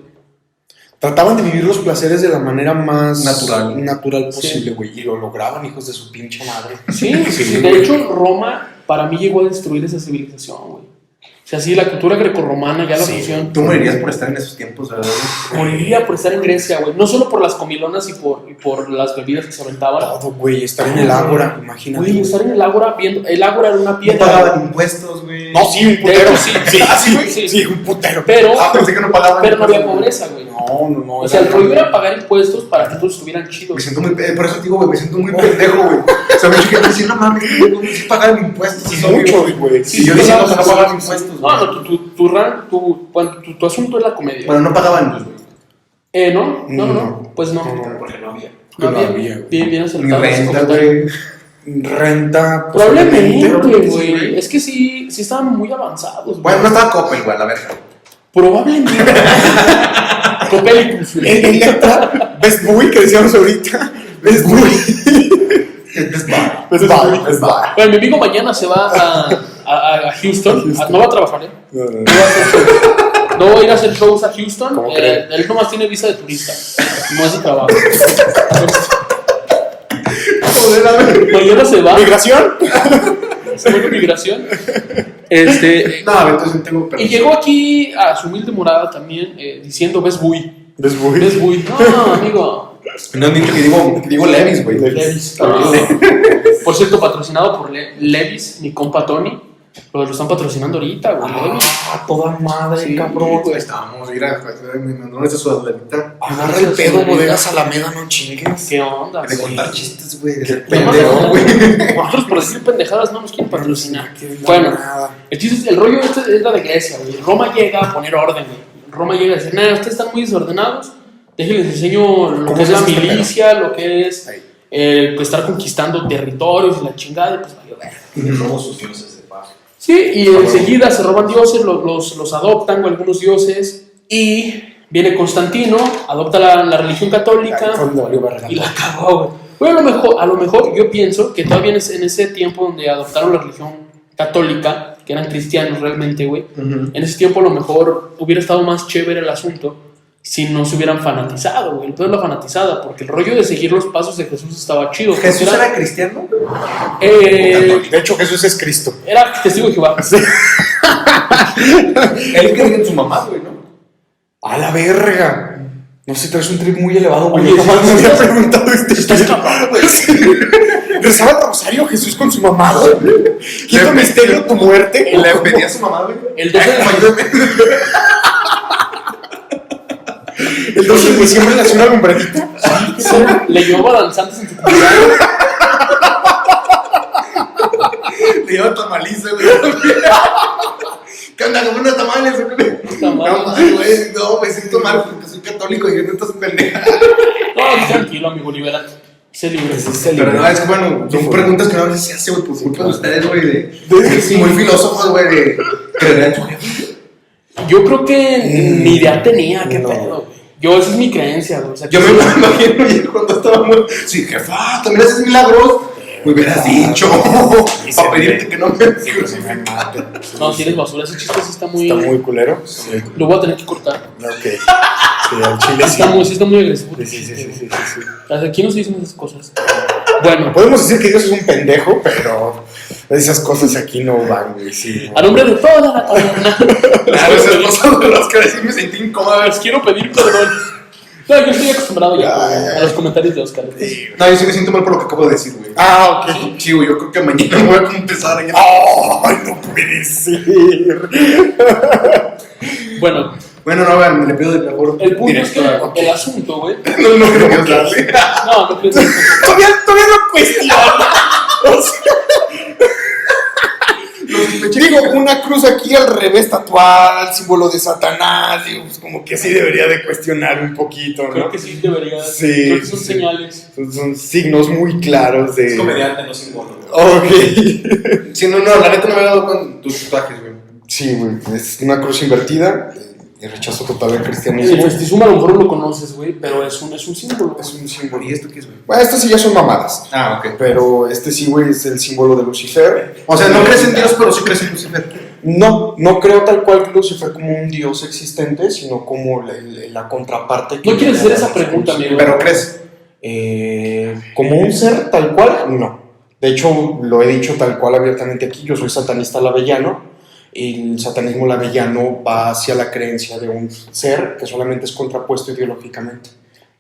Trataban de vivir los placeres de la manera más Natural. posible, güey. Y lo lograban, hijos de su pinche madre. Sí, de hecho, Roma para mí llegó a destruir esa civilización, güey. O sea, sí, la cultura grecorromana, ya la Sí, fusión. Tú morirías por estar en esos tiempos, ¿verdad? Moriría por estar en Grecia, güey. No solo por las comilonas y por las bebidas que se aventaban. Todo, güey. Estar en el ágora, imagínate. Güey, estar en el ágora viendo. El ágora era una No piedra. pagaban impuestos, güey. No, sí, un De putero. hecho, sí. Sí, güey. Sí. Sí, un putero. Pero, Pensé que no pagaban. pero no había pobreza, güey. No. O sea, el rollo era pagar impuestos para que todos estuvieran Me chidos. siento muy, por eso te digo, güey, me siento muy pendejo, güey. O sea, mucha gente dice, no mames, ¿cómo si pagan impuestos? Sí, mucho, güey. Sí, yo diciendo que no pagaban impuestos, güey. No, tu asunto es la comedia. Bueno, no pagaban luz, güey. No. Pues no. Porque no había. No, No bien, había, güey. bien Ni acertado ese renta, comentario. güey. Renta, Probablemente, Probablemente, güey. güey. Es que sí estaban muy avanzados, güey. Bueno, no estaba Coppel, güey, a la verga. Probablemente. Copelicus, güey. Electra, Best Boy, que decíamos ahorita. Best Boy. Best Buy. Best Buy. Bueno, mi amigo mañana se va a Houston. No va a trabajar, ¿eh? No va a ir a hacer shows a Houston. ¿Cómo creen? Él nomás tiene visa de turista. No es de trabajo. Mañana se va. ¿Migración? Se va de migración. No, entonces tengo Y llegó aquí a su humilde morada también diciendo Best Boy. Best Boy. Best Boy. No, amigo. No han dicho que digo Levis, güey. Levis. Por cierto, patrocinado por Levis, mi compa Tony. Lo están patrocinando ahorita, güey. Levis. Ah, toda madre, Sí, cabrón. Ahí estábamos, mira, me mandó esa sudaderita. Agarra el pedo, bodegas Alameda, no chingues. ¿Qué onda? De güey? contar chistes, güey. Qué De pendejo, pendejo, güey. Nosotros por decir pendejadas no nos quieren patrocinar. Que no Bueno, nada. el chiste es, el rollo este es la de Grecia, güey. Roma llega a poner orden, güey. Roma llega a decir, nada, ustedes están muy desordenados. Déjenles enseño lo que es la milicia, lo que es pues, estar conquistando territorios y la chingada. Y pues, vaya, verga. Y robó sus dioses de paso. Sí, y enseguida se roban dioses, los adoptan algunos dioses. Y viene Constantino, adopta la religión católica. Fue donde valió verga. Y la cagó, güey. Bueno, a lo mejor yo pienso que todavía en ese tiempo donde adoptaron la religión católica, que eran cristianos realmente, güey, en ese tiempo a lo mejor hubiera estado más chévere el asunto si no se hubieran fanatizado, güey. El peor es la fanatizada, porque el rollo de seguir los pasos de Jesús estaba chido. ¿Jesús porque era cristiano? De hecho, Jesús es Cristo. era testigo de Jehová. Él creía en su mamá, güey, ¿no? A la verga. No sé, traes un trip muy elevado, güey. Oye, Yo jamás sí, me había estás- preguntado estás cabrón, güey. ¿Rezaba el rosario Jesús con su mamá, güey? Quinto misterio, tu muerte. Le pedía a su mamá, güey. El 12 de El 12 de diciembre nació una lumbrería. le llevaba danzantes en su cumpleaños. Le lleva tamaliza, güey. ¿Qué onda? ¿Cómo unos tamales? Tamales. Güey, no, me siento mal porque soy católico y no estás pendeja. No, tranquilo, amigo, libérate. Sé libre. Pero no, es que bueno, son preguntas que no a veces se hace, güey, por culpa de ustedes, güey, de muy filósofos, güey, de creer en su jefe. Yo creo que ni idea tenía, qué No. pedo, güey. esa es mi creencia, güey. O sea, Yo me imagino ayer cuando estábamos. Sí, jefa, también haces milagros. Me hubieras dicho. Para pedirte que no me. No, si eres basura, ese chiste sí está muy. Está muy culero. Sí. Lo voy a tener que cortar. Ok. Sí, al chile sí. Sí está muy agresivo. Sí. Aquí no se dicen esas cosas. Bueno. Podemos decir que Dios es un pendejo, pero esas cosas aquí no van, güey. Sí. A nombre de toda la taberna. Claro, esas cosas de las que sí me sentí incómoda. Les quiero pedir perdón. No, yo estoy acostumbrado ya a los comentarios de Oscar. No, yo sí me siento mal por lo que acabo de decir, güey. Ah, ok. Sí, güey, yo creo que mañana me voy a confesar. ¡Ay, no puede ser! Bueno, No, a ver, me le pido de favor. el punto es que el asunto, güey. No creo que darle. No creo que Todavía lo cuestiono. O sea, digo, una cruz aquí al revés tatuada, el símbolo de Satanás, digo, pues como que sí debería de cuestionar un poquito, ¿no? Creo que sí debería. Sí, Creo que son sí. señales. Son signos muy claros de... Es comediante, no símbolo. Ok. Sí, no, la neta no me he dado con tus tatuajes, güey. Sí, güey, es una cruz invertida y rechazo total el El cristianismo. festismo a lo mejor no lo conoces, güey, pero es un símbolo. Es un símbolo. ¿Y esto qué es, güey? Bueno, estas sí ya son mamadas. Ah, ok. Pero este sí, güey, es el símbolo de Lucifer. O sea, no crees en Dios, pero sí crees en Lucifer. No creo tal cual Lucifer como un dios existente, sino como la contraparte. No quieres hacer esa pregunta, amigo. Pero crees. Como un ser tal cual, no. De hecho, lo he dicho tal cual abiertamente aquí, yo soy satanista lavellano. El satanismo lavellano va hacia la creencia de un ser que solamente es contrapuesto ideológicamente.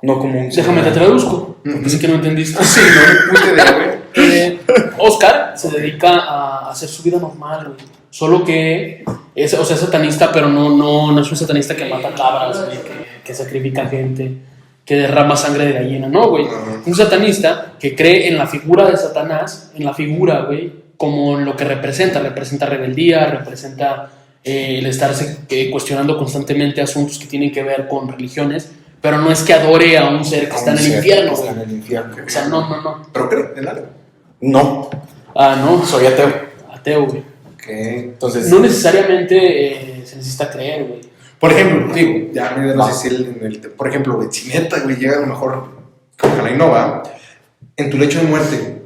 No como un ser. Déjame te traduzco, porque sé que no entendiste. Sí, no, puse de, güey. Oscar se dedica a hacer su vida normal, güey. Solo que es satanista, pero no es un satanista que mata cabras, güey, que sacrifica gente, que derrama sangre de gallina. No, güey. Un satanista que cree en la figura de Satanás, en la figura, güey, como en lo que representa rebeldía, representa el estarse cuestionando constantemente asuntos que tienen que ver con religiones, pero no es que adore a un ser que está en el infierno, güey. Está en el infierno. O sea, no. ¿Pero creo en algo? No, Ah, no. soy ateo. Ateo, güey. Ok. Entonces, No necesariamente se necesita creer, güey. Por ejemplo, digo, ya no sé si por ejemplo, güey, si neta, güey, llega a lo mejor, ojalá y no va, en tu lecho de muerte,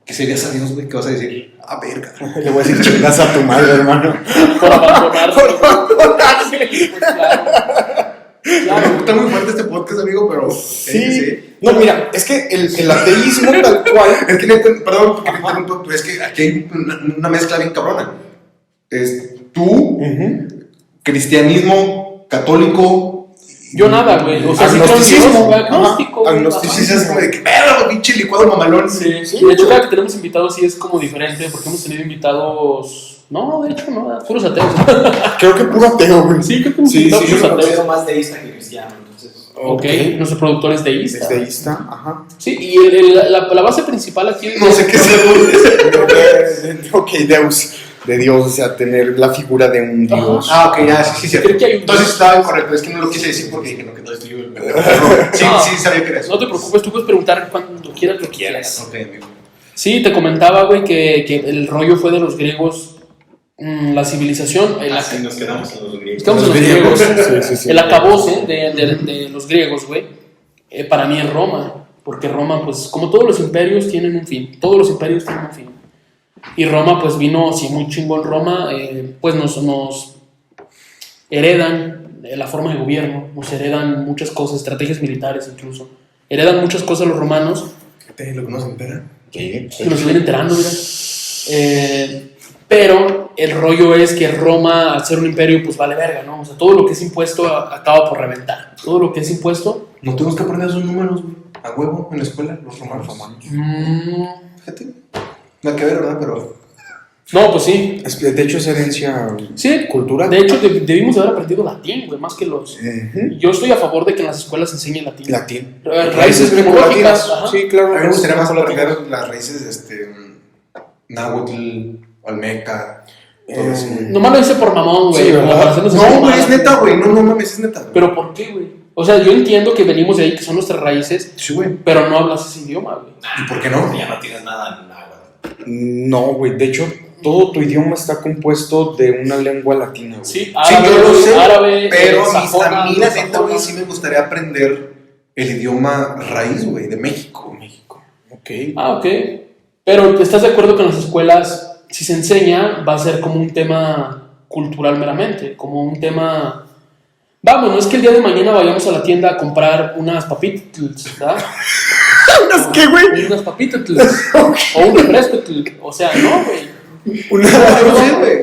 ¿qué serías a Dios, güey? ¿Qué vas a decir? Ah, verga. le voy a decir chingas a tu madre, hermano. Por abandonarse. Pues claro. Claro. Está muy fuerte este podcast, amigo, pero... Sí. No, mira, es que el ateísmo tal cual... Es que, perdón, porque me interrumpo, pero es que aquí hay una mezcla bien cabrona. Es tú, cristianismo, católico... Yo nada, güey. O sea, sí creo en Agnosticismo. Dios, güey. Agnóstico. güey. Agnosticismo es como de que, verga, pinche licuado mamalón. Sí. De hecho, cada que tenemos invitados sí es como diferente, porque hemos tenido invitados... No, de hecho, no, puros ateos. Creo que puro ateo, güey. Sí, creo que hemos Sí, invitado sí, Yo puros me ateos. considero más deísta que cristiano, entonces. Ok, nuestro productor es deísta. Es deísta, ajá. Sí, y la base principal aquí... No sé qué es. Ok, Deus, de Dios, o sea, tener la figura de un dios. Ah, ok, ya, sí, cierto. Creo que hay un- Entonces estaba incorrecto, es que no lo quise decir porque dije, no, que no estoy yo el pendejo. Sí, No. sí, sabía que era eso. No te preocupes, tú puedes preguntar cuando quieras lo que quieras. Ok, amigo. Sí, te comentaba, güey, que el rollo fue de los griegos, la civilización, Así nos quedamos en los griegos. estamos en los griegos, Sí. el acabose de los griegos, güey, para mí es Roma, porque Roma, pues, como todos los imperios tienen un fin, todos los imperios tienen un fin, y Roma, pues, vino, sí, muy chingón Roma, pues, nos heredan la forma de gobierno, nos heredan muchas cosas, estrategias militares incluso, heredan muchas cosas los romanos, ¿Te lo conocen, pera? Sí. que nos vienen enterando, mira. Pero el rollo es que Roma, al ser un imperio, pues vale verga, ¿no? O sea, todo lo que es impuesto acaba por reventar. Todo lo que es impuesto. No tuvimos que aprender esos números, güey. A huevo, en la escuela, los romanos. Fíjate. Nada que ver, ¿verdad? Pero. No, pues sí. De hecho, es herencia Sí, cultural. de hecho, debimos haber aprendido latín, güey, más que los. Ujú. Yo estoy a favor de que en las escuelas se enseñe latín. Latín. Raíces grecológicas. Ajá. Sí, claro. A mí me gustaría más grecológicas. aprender las raíces, náhuatl, olmeca, todo eso. Nomás lo hice por mamón, güey. Sí, como ¿verdad? para hacernos No, sentir güey, mal. es neta, güey. No mames, es neta. Güey. Pero ¿por qué, güey? O sea, yo entiendo que venimos de ahí, que son nuestras raíces, Sí, güey. pero no hablas ese idioma, güey. ¿Y por qué no? Ya no tienes nada en agua. No, güey. De hecho, todo tu idioma está compuesto de una lengua latina, güey. Sí, Sí, yo lo sé, árabe, pero sajona, a mí la neta, sajona. güey, sí me gustaría aprender el idioma raíz, güey, de México. México. Ok. Ok. Pero ¿estás de acuerdo que en las escuelas, si se enseña, va a ser como un tema cultural meramente? Como un tema... Vamos, no es que el día de mañana vayamos a la tienda a comprar unas papitas, ¿verdad? ¿Unas qué, güey? Unas papitas. O un refresco. O sea, no, güey. Una...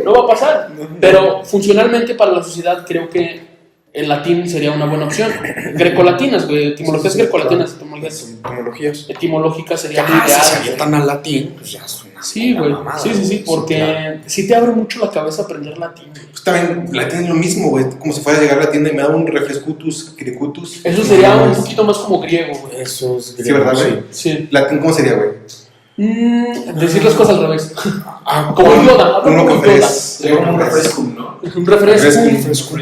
No va a pasar. Pero funcionalmente para la sociedad creo que el latín sería una buena opción. Grecolatinas, güey. Etimologías grecolatinas. Etimologías. Etimológicas sería lo Ya, si se ideal. avientan al latín, pues ya es una Sí, güey. mamada, Sí, porque claro. sí te abre mucho la cabeza aprender latín. Pues también latín es lo mismo, güey. Como si fuera a llegar a la tienda y me da un refrescutus, cricutus. Eso sería un poquito más como griego, güey. Eso es Sí, ¿verdad, güey? Sí. Latín, ¿cómo sería, güey? Decir las cosas al revés. Ah, Como Yoda, habla Uno como con Yoda. tres. Sería como un refrescum, ¿no? Un refresco. Refresco.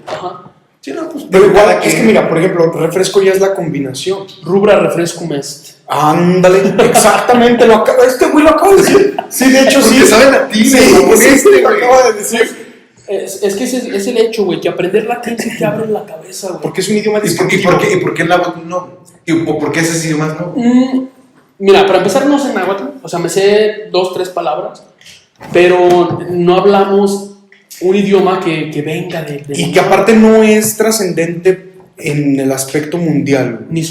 Ajá. Sí, no, pues. pero igual, cada es que mira, por ejemplo, refresco ya es la combinación. Rubra refrescum est. Ándale, exactamente, este güey lo acaba de decir. Sí, de hecho, sí. Porque sabe latín, Sí, güey, sí, este, lo güey. acaba de decir. Es que ese es el hecho, güey, que aprender latín sí te abre la cabeza, güey. Porque es un idioma ¿Y por qué el náhuatl no? ¿Y por qué ese idioma no? Mira, para empezar no sé náhuatl, o sea, me sé 2, 3 palabras, pero no hablamos un idioma que venga de Y que aparte no es trascendente en el aspecto mundial. ni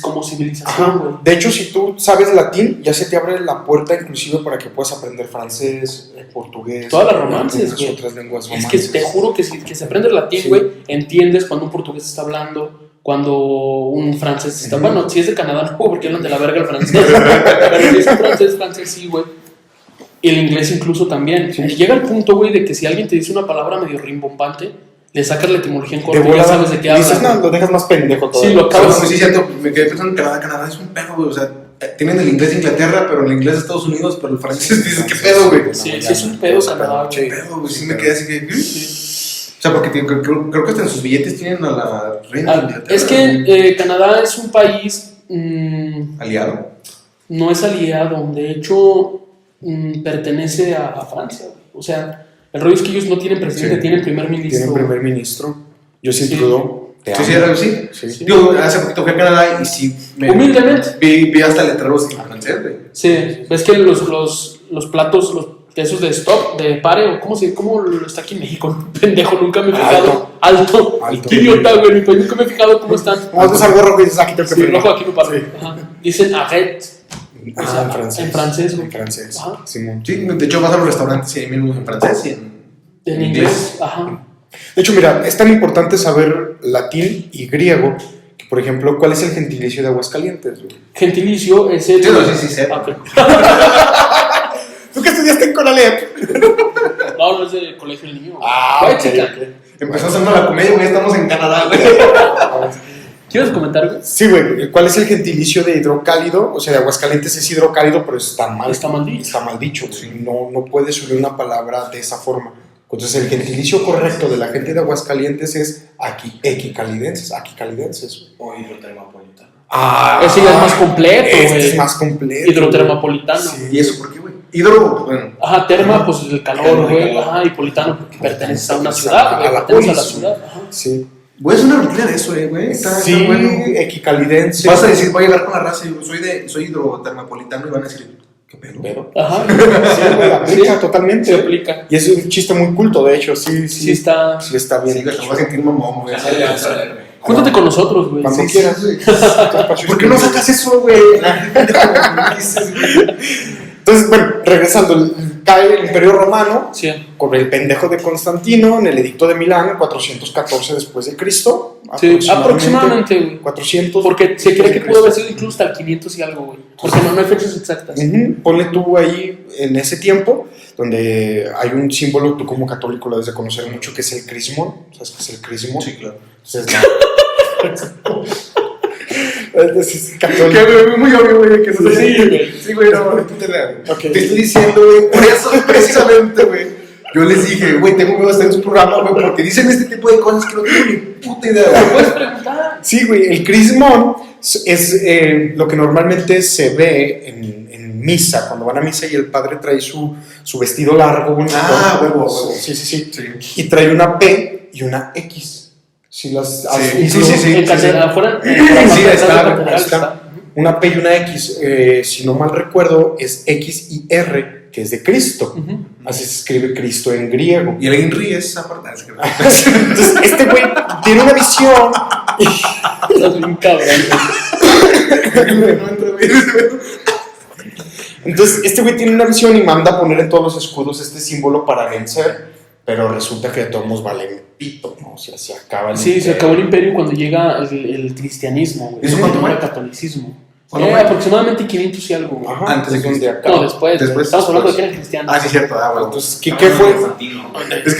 como civilización, güey. De hecho, si tú sabes latín, ya se te abre la puerta inclusive para que puedas aprender francés, portugués. Todas las romances, algunas güey. otras lenguas Es romances. que te juro que si que se aprende el latín, Sí. güey, entiendes cuando un portugués está hablando, cuando un francés está... Bueno, si es de Canadá, no, porque hablan de la verga el francés. Pero si es un francés sí, güey. Y el inglés incluso también. Y llega el punto, güey, de que si alguien te dice una palabra medio rimbombante, le sacas la etimología en De corto y ya volada, sabes de qué dices, habla. no, lo dejas más pendejo todavía. Sí, lo Claro, acabas. sí, cierto. Me quedé pensando en Canadá es un pedo, güey. O sea, tienen el inglés de Inglaterra, pero el inglés de Estados Unidos, pero el francés dices, ¿qué pedo, güey? Sí, sí es un pedo Canadá, ¿Qué güey. pedo, güey? Sí me quedé así que. Sí. O sea, porque creo que hasta en sus billetes tienen a la reina de Inglaterra. Es que Canadá es un país... Aliado. no es aliado, de hecho pertenece a Francia, güey. O sea, el rollo es que ellos no tienen presidente, Sí. tienen primer ministro. Tienen primer ministro. Yo sí, Sí. Trudeau. Te Sí, amo. sí. Sí. Digo, hace poquito fui a Canadá y sí. Humildemente. Vi hasta letreros en francés, güey. Sí, ves que los platos, de esos de stop, de pare, o cómo lo está aquí en México, pendejo, nunca me he fijado. Alto. Alto. Qué idiota, güey, pues nunca me he fijado cómo están. Como ves algo rojo y dices, aquí te Sí, rojo aquí no paro. Ajá. Dicen arrête. O sea, en francés. en francés, güey. En francés. Ajá. Simón. Sí, de hecho vas a los restaurantes y hay menús en francés y En inglés. Ajá. De hecho, mira, es tan importante saber latín y griego que, por ejemplo, ¿cuál es el gentilicio de Aguascalientes, güey? Gentilicio es el. Sí, no, sí, sé. Ok. ¿Tú que estudiaste en Conalep? No, no es de colegio el niño. Ah, Güey, ok, chica. ok. empezó haciendo la comedia, güey, estamos en Canadá, güey. ¿Quieres comentar, güey? Sí, güey. ¿Cuál es el gentilicio de hidrocálido? O sea, de Aguascalientes es hidrocálido, pero está mal. Está mal dicho. Está mal dicho. Güey. No puedes subir una palabra de esa forma. Entonces, el gentilicio correcto de la gente de Aguascalientes es equicalidenses. O hidrotermopolitano. Ah, Ese ya es más completo, este güey. es más completo. Hidrotermopolitano. Sí. ¿Y eso por qué, güey? Hidro, bueno. Ajá, terma, pues el calor, Terma, güey. calor. Ajá, y politano, porque perteneces a una ciudad, güey. A la Perteneces a la polis. ciudad. Ajá. Sí. Voy a hacer una rutina de eso, güey. Está Sí, bueno. equicalidense. Vas a decir, voy a llegar con la raza y digo, soy hidrotermopolitano y van a decir, ¿qué pedo? Pero, Ajá. sí, güey, aplica Sí, totalmente. se aplica. Y es un chiste muy culto, de hecho. Sí, Sí está. Sí, está bien. Sí, güey, te voy a sentir mamón, güey. Júntate con nosotros, güey. Cuando Sí, quieras. güey. ¿Por ¿Por qué no sacas eso, güey? Entonces, bueno, regresando, cae el Imperio Romano Sí. con el pendejo de Constantino en el Edicto de Milán, 414 después de Cristo. Sí, aproximadamente, güey. 400. Porque se cree que pudo haber sido incluso hasta el 500 y algo, güey. Porque no hay fechas exactas. Ujú, ponle tú ahí en ese tiempo, donde hay un símbolo, tú como católico lo debes de conocer mucho, que es el crismón. ¿Sabes qué es el crismón? Sí, claro. Entonces, es católico. Que güey, muy obvio, güey, que no sé. Sí, güey. Sí, güey, no, tú te la. Ok. Te estoy diciendo, güey, por eso, precisamente, güey. Yo les dije, güey, tengo miedo de estar en su programa, güey, porque dicen este tipo de cosas que no tengo ni puta idea, güey. ¿Puedes preguntar? Sí, güey, el crismón es lo que normalmente se ve en misa, cuando van a misa y el padre trae su vestido largo, güey. Huevo. Sí. Y trae una P y una X. Sí, Sí. En catedral, afuera. Sí, Catedral está. Una P y una X, si no mal recuerdo, es X y R, que es de Cristo. Ujú. Así se escribe Cristo en griego. Y el Inri es aparte. Entonces, este güey tiene una visión. Estás bien cabrón. Entonces, este güey tiene una visión y manda a poner en todos los escudos este símbolo para vencer, pero resulta que de todos modos vale pito, ¿no? O sea, se acaba el Sí, se imperio. acabó el imperio cuando llega el cristianismo, güey. ¿Eso cuánto el fue? catolicismo. ¿Cuándo fue? Aproximadamente 500 y algo, güey. Ajá, Antes de es donde Cristo. acaba. No, después. Después. Estamos hablando de que eran cristianos. Sí, cierto. Bueno. Entonces, ¿qué fue? Es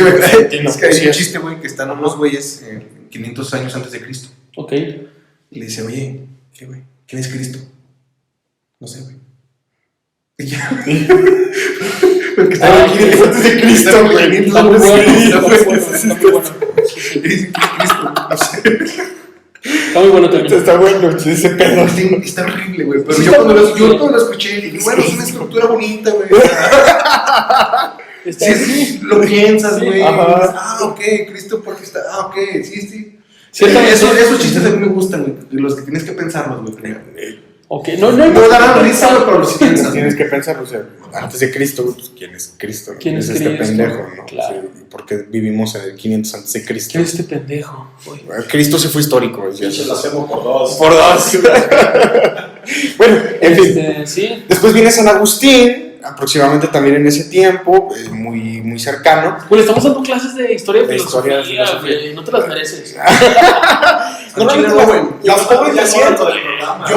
que hay Sí, un es. chiste, güey, que están unos güeyes 500 años antes de Cristo. Ok. Y le dice, oye, ¿qué, güey? ¿Quién es Cristo? No sé, güey. Y ya. Porque estaba Ah, 500 antes de Cristo, güey. 500 Está muy antes de bueno, Cristo, está muy güey. bueno, está muy bueno. Y dice, ¿quién es Cristo? No sé. Está muy bueno también. Está bueno, ese pedo. Está horrible, güey. Pero Sí, yo está cuando bueno. lo escuché, dije, bueno, es una estructura bonita, güey. Está Sí, lo piensas, Sí. güey. Ajá. Ah, ok, Cristo, porque está. Ah, ok, sí. Ciertamente. Esos chistes a mí me gustan, güey. Los que tienes que pensarlos, güey, primero. Ok, no No darán risa, güey, pero los piensas. Tienes que pensar, o sea, antes de Cristo, pues, ¿quién es Cristo? ¿Quién es este Cristo? pendejo, no? Claro. Sí, porque vivimos en el 500 antes de Cristo. ¿Quién es este pendejo? Uy. Cristo se fue histórico. Es Pinche lo hacemos por dos. por dos. Bueno, en fin. Sí. Después viene San Agustín, aproximadamente también en ese tiempo, muy cercano. Bueno, estamos dando clases de historia De y historia, de filosofía, filosofía. güey. No te las mereces. Normalmente No, güey. las jóvenes Ya la hablando sienten. del programa.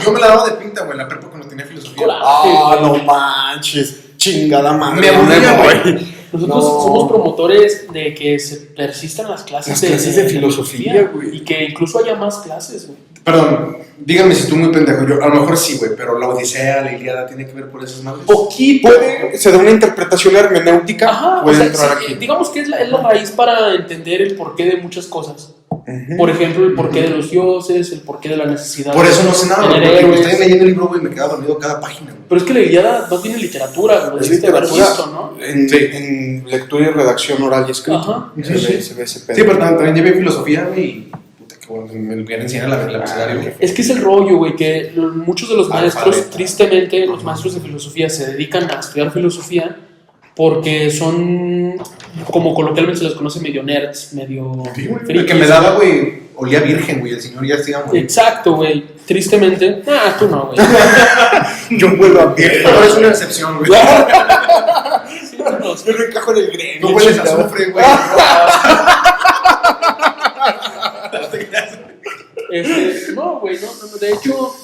Yo me la daba de pinta, güey, en la prepa cuando tenía filosofía. Ah, no manches, chingada madre. Me aburría, güey. Nosotros No. somos promotores de que se persistan las clases, Las clases de filosofía, güey. Y que incluso haya más clases, güey. Perdón, dígame si estoy muy pendejo. Yo, a lo mejor sí, güey, pero la Odisea, la Ilíada, ¿tiene que ver por esas madres? Poquito. Se da una interpretación hermenéutica, Ajá, o puede sea, entrar sí, aquí. digamos que es la raíz para entender el porqué de muchas cosas. Ujú. Por ejemplo, el porqué de los dioses, el porqué de la necesidad. Por eso no sé nada, de güey, tener porque héroes. estoy leyendo el libro, güey, y me queda dormido cada página, güey. Pero es que la Ilíada más bien es literatura, lo Es debiste haber literatura. visto, ¿no? En lectura y redacción oral y escrito. Ajá, Se sí. ve ese pedo. Sí, pero también llevé filosofía, güey, y puta, que bueno, me hubieran enseñado la abecedario, güey. Es que es el rollo, güey, que muchos de los maestros, Alfabeto. tristemente, los maestros de filosofía se dedican a estudiar filosofía porque son, como coloquialmente se les conoce, medio nerds, medio Sí, güey. El frikis. que me daba, güey, olía virgen, güey, el señor ya estaba muy... Exacto, güey. Tristemente. Ah, tú no, güey. Yo vuelvo a ver. Pero es una excepción, güey. Sí, tú no. Yo no encajo en el gremio. No hueles a azufre, güey. No, güey, no. De hecho,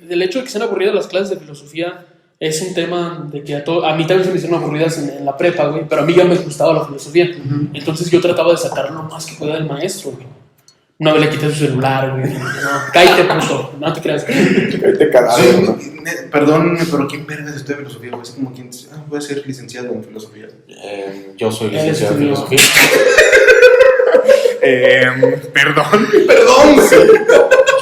el hecho de que sean aburridas las clases de filosofía es un tema de que a mí también se me hicieron aburridas en la prepa, güey, pero a mí ya me gustaba la filosofía. Entonces yo trataba de sacar lo más que podía del maestro, güey. Una vez le quité su celular, güey. No, cállate, puto. No te creas. Te cagaron, Soy- ¿no? Perdón, pero ¿quién vergas estudia filosofía, güey? Es como quien... voy a ser licenciado en filosofía. Yo soy Eres licenciado en filosofía. Perdón. Perdón, güey.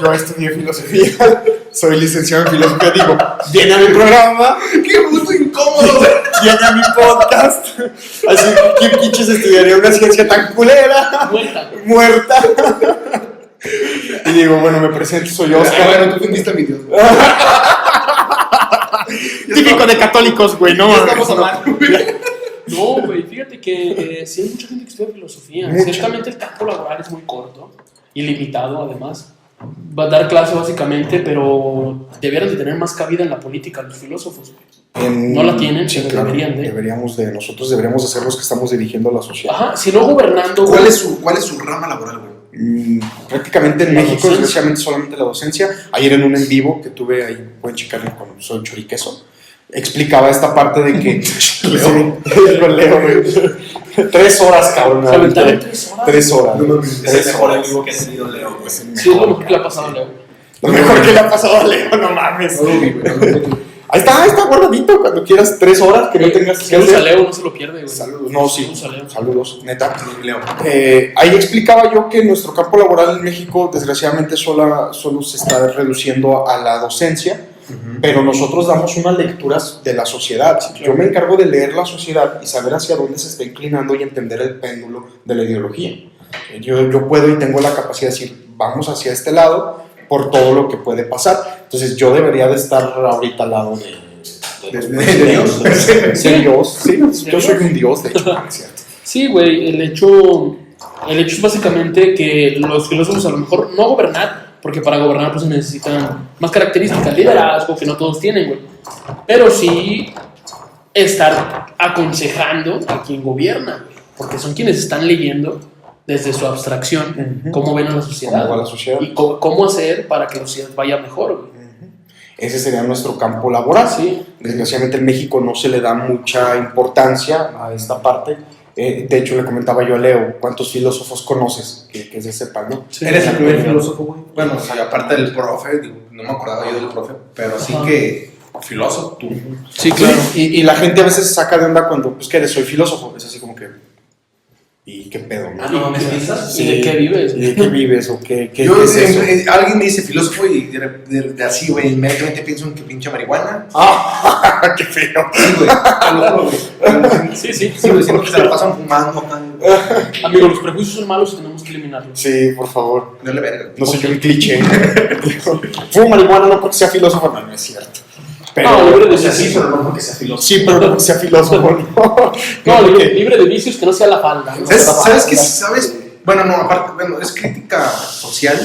Yo estudié filosofía. Soy licenciado en filosofía. Digo, viene a mi programa, Qué gusto incómodo, güey. viene a mi podcast. Así, ¿quién pinches estudiaría una ciencia tan culera? Muerta. Muerta. Y digo, bueno, me presento, soy Ah, Oscar. bueno, tú ofendiste a mi Dios, güey. Típico de católicos, güey, ¿no? Ya estamos a mano, güey. No, güey, fíjate que sí hay mucha gente que estudia filosofía. Mucha. Ciertamente el campo laboral es muy corto y limitado, además. Va a dar clase básicamente, pero debieran de tener más cabida en la política los filósofos, güey. No la tienen, sí, pero claro, deberían de. nosotros deberíamos de ser los que estamos dirigiendo la sociedad. Ajá, si no gobernando, ¿Cuál güey. es su rama laboral, güey? Prácticamente en La México, docencia. desgraciadamente, solamente la docencia. Ayer en un en vivo que tuve ahí, pueden checarlo con Soy Choriqueso, explicaba esta parte de que con Leo, güey. 3 horas, cabrón. Se aventaron 3 horas. 3 horas. No mames. Es el mejor en vivo que ha tenido Leo, güey. Sí, es lo mejor que le ha pasado a Leo. Lo mejor que le ha pasado a Leo, no mames. No lo vi, güey. Ahí está guardadito. cuando quieras, 3 horas que no tengas que Saludos a hacer. Leo, no se lo pierde, güey. Saludos. No, sí. Saludos a Leo. Saludos, neta. Leo. Ahí explicaba yo que nuestro campo laboral en México, desgraciadamente, solo se está reduciendo a la docencia, pero nosotros damos unas lecturas de la sociedad. Yo me encargo de leer la sociedad y saber hacia dónde se está inclinando y entender el péndulo de la ideología. Yo puedo y tengo la capacidad de decir, vamos hacia este lado por todo lo que puede pasar. Entonces yo debería de estar ahorita al lado de Dios. De Dios, sí, yo soy un Dios, de hecho, es cierto. Sí, güey, el hecho es básicamente que los filósofos a lo mejor no gobernar, porque para gobernar pues se necesitan más características, liderazgo, que no todos tienen, güey. Pero sí estar aconsejando a quien gobierna, güey, porque son quienes están leyendo desde su abstracción cómo ven a la sociedad, ¿Cómo va la sociedad? y cómo hacer para que la sociedad vaya mejor, güey. Ese sería nuestro campo laboral. Sí. Desgraciadamente en México no se le da mucha importancia a esta parte. De hecho, le comentaba yo a Leo, ¿cuántos filósofos conoces que se sepan, no? Sí. Eres el primer filósofo, güey. Bueno, o sea, aparte del profe, digo, no me acordaba yo del profe, pero sí que filósofo, tú. Sí, claro. Y la gente a veces se saca de onda cuando, pues, ¿qué eres? Soy filósofo. Es así como que, ¿y qué pedo, no? no mames, ¿piensas? ¿Y de qué vives? ¿Y de qué vives? ¿O qué Yo, es eso? alguien me dice filósofo y de así, güey, inmediatamente pienso en que pinche marihuana. ¡Ah! ¡Qué feo! Sí, güey. Claro, güey. Sí, sí. Sí, güey, siempre se la pasan fumando. Amigos, los prejuicios son malos y tenemos que eliminarlos. Sí, por favor. Dale verga. No soy un cliché. Fumo marihuana no porque sea filósofo, no es cierto. Pero, No, libre de O sea, sí, vicios. pero no porque sea filósofo. sí, pero no porque sea filósofo, no. No, libre de vicios, que no sea la falda, ¿no? ¿Sabes qué? ¿Sabes? Bueno, no, aparte, bueno, es crítica social,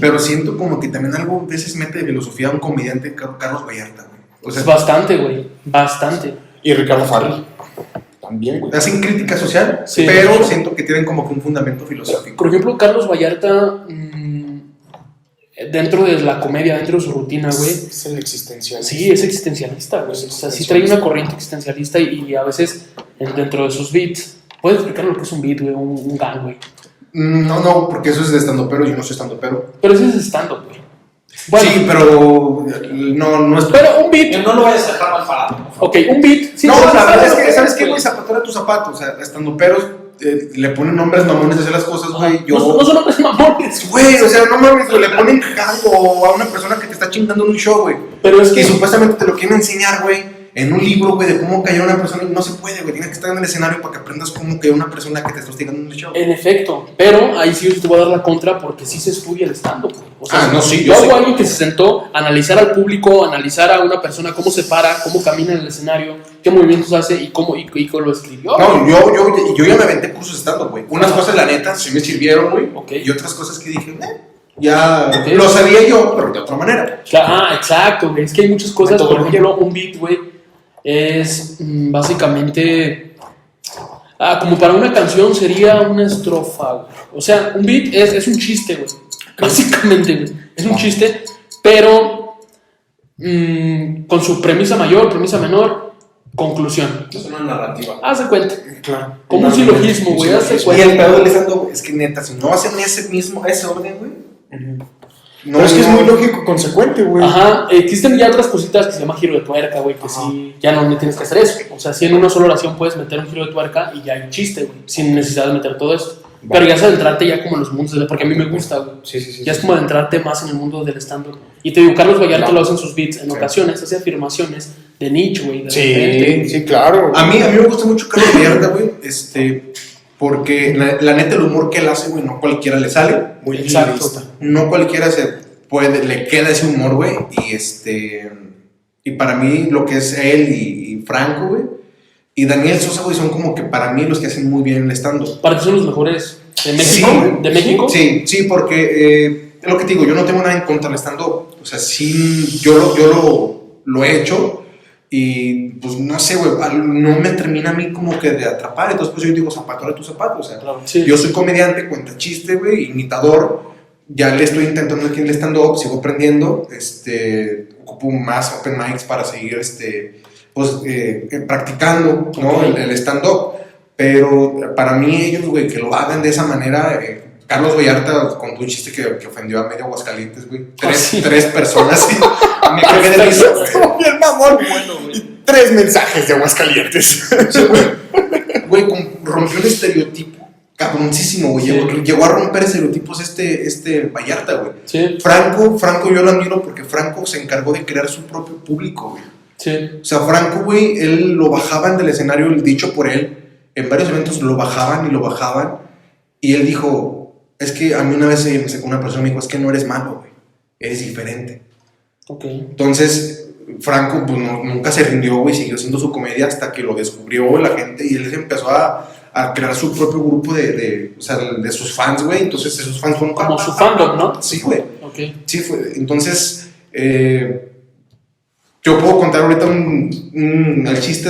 pero siento como que también algo a veces mete de filosofía a un comediante, Carlos Vallarta, güey. O sea, Es bastante, güey. Bastante. Y Ricardo Farrell. También, güey. hacen crítica social, Sí. pero siento que tienen como que un fundamento filosófico. Por ejemplo, Carlos Vallarta, dentro de la comedia, dentro de su rutina, güey, Es el existencial. sí, es existencialista, güey. O sea, sí trae una corriente existencialista y a veces dentro de sus beats. ¿Puedes explicar lo que es un beat, güey? Un gang, güey. No, porque eso es de estandopero, yo no soy estandopero. Pero ese es stand-up, güey. Bueno, Sí, pero no es... pero un beat. No lo vayas a dejar mal parado. Ok, un beat. Sí, no, sí, la verdad es sí, que, ¿sabes qué, güey? güey? Zapatero a tus zapatos, o sea, estandoperos le ponen nombres mamones a hacer las cosas, güey. No son hombres mamones. Güey, o sea, no mames, güey, le ponen algo a una persona que te está chingando en un show, güey. Pero es Que que supuestamente te lo quieren enseñar, güey, en un libro, güey, de cómo cayó una persona. Y no se puede, güey, tienes que estar en el escenario para que aprendas cómo cayó una persona que te está hostigando en un show. en efecto, pero ahí sí yo te voy a dar la contra porque sí se estudia el stand-up. O sea, No, sí, yo yo hago sé. alguien que se sentó a analizar al público, analizar a una persona cómo se para, cómo camina en el escenario, qué movimientos hace y cómo lo escribió. No, yo ya me aventé cursos de stand-up, güey. Unas cosas, la neta, sí me sirvieron, güey. Ok. Y otras cosas que dije, ya Ok. lo sabía yo, pero de otra manera. Exacto, güey. Es que hay muchas cosas. Por Metodología. ejemplo, un beat, güey, es básicamente. Como para una canción sería una estrofa, güey. O sea, un beat es un chiste, güey. Básicamente, güey. Es un chiste, pero con su premisa mayor, premisa menor, conclusión. Es una narrativa. Haz de cuenta. Claro. Como un silogismo, güey. Haz de Y el cuenta. pedo del stand-up es que neta, si no hacen ese orden, güey. Pero es que es muy lógico, consecuente, güey. Ajá, existen ya otras cositas que se llama giro de tuerca, güey, que sí, ya no tienes que hacer eso. O sea, si en una sola oración puedes meter un giro de tuerca y ya hay un chiste, güey, sin necesidad de meter todo esto. Pero ya es adentrarte ya como en los mundos, porque a mí me gusta, güey. Sí. Ya es como adentrarte más en el mundo del stand-up. Y te digo, Carlos Vallarta lo hace en sus beats, en ocasiones hace afirmaciones de nicho, güey, de repente. Sí, claro. A mí me gusta mucho Carlos Vallarta, güey, porque la neta el humor que él hace, güey, no cualquiera le sale. Muy Exacto. nihilista. No cualquiera le queda ese humor, güey, y para mí lo que es él y Franco, güey, y Daniel Sosa, güey, son como que para mí los que hacen muy bien el stand-up. Para ti son los mejores de México, Sí, güey, ¿de México? Sí, porque es lo que te digo, yo no tengo nada en contra del stand-up, o sea, sí, yo lo he hecho, y pues no sé, güey, no me termina a mí como que de atrapar, entonces pues yo digo, zapatero a tus zapatos, o sea, Claro, sí. yo soy comediante, cuenta chiste, güey, imitador. Ya le estoy intentando aquí en el stand-up, sigo aprendiendo. Ocupo más open mics para seguir practicando, ¿no? Ok. el stand-up. Pero para mí, ellos, güey, que lo hagan de esa manera. Carlos Vallarta contó un chiste que ofendió a medio Aguascalientes, güey. sí. Tres personas, sí. Me cagué de risa, güey. Estuvo bien mamón. Bueno, güey. 3 mensajes de Aguascalientes. Sí, güey, rompió el estereotipo cabroncísimo, güey. Sí. Llegó a romper estereotipos Vallarta, güey. Sí, Franco yo lo admiro porque Franco se encargó de crear su propio público, güey. sí. O sea, Franco, güey, él lo bajaban del escenario, dicho por él, en varios eventos lo bajaban, y él dijo, es que a mí una vez me sacó una persona y me dijo, es que no eres malo, güey, eres diferente. Ok. Entonces, Franco pues, nunca se rindió, güey, siguió haciendo su comedia hasta que lo descubrió la gente y él empezó a crear su propio grupo de sus fans, güey. Entonces, esos fans fueron Como su fandom, ¿no? Sí, güey. Ok. Sí, fue. Entonces, yo puedo contar ahorita el chiste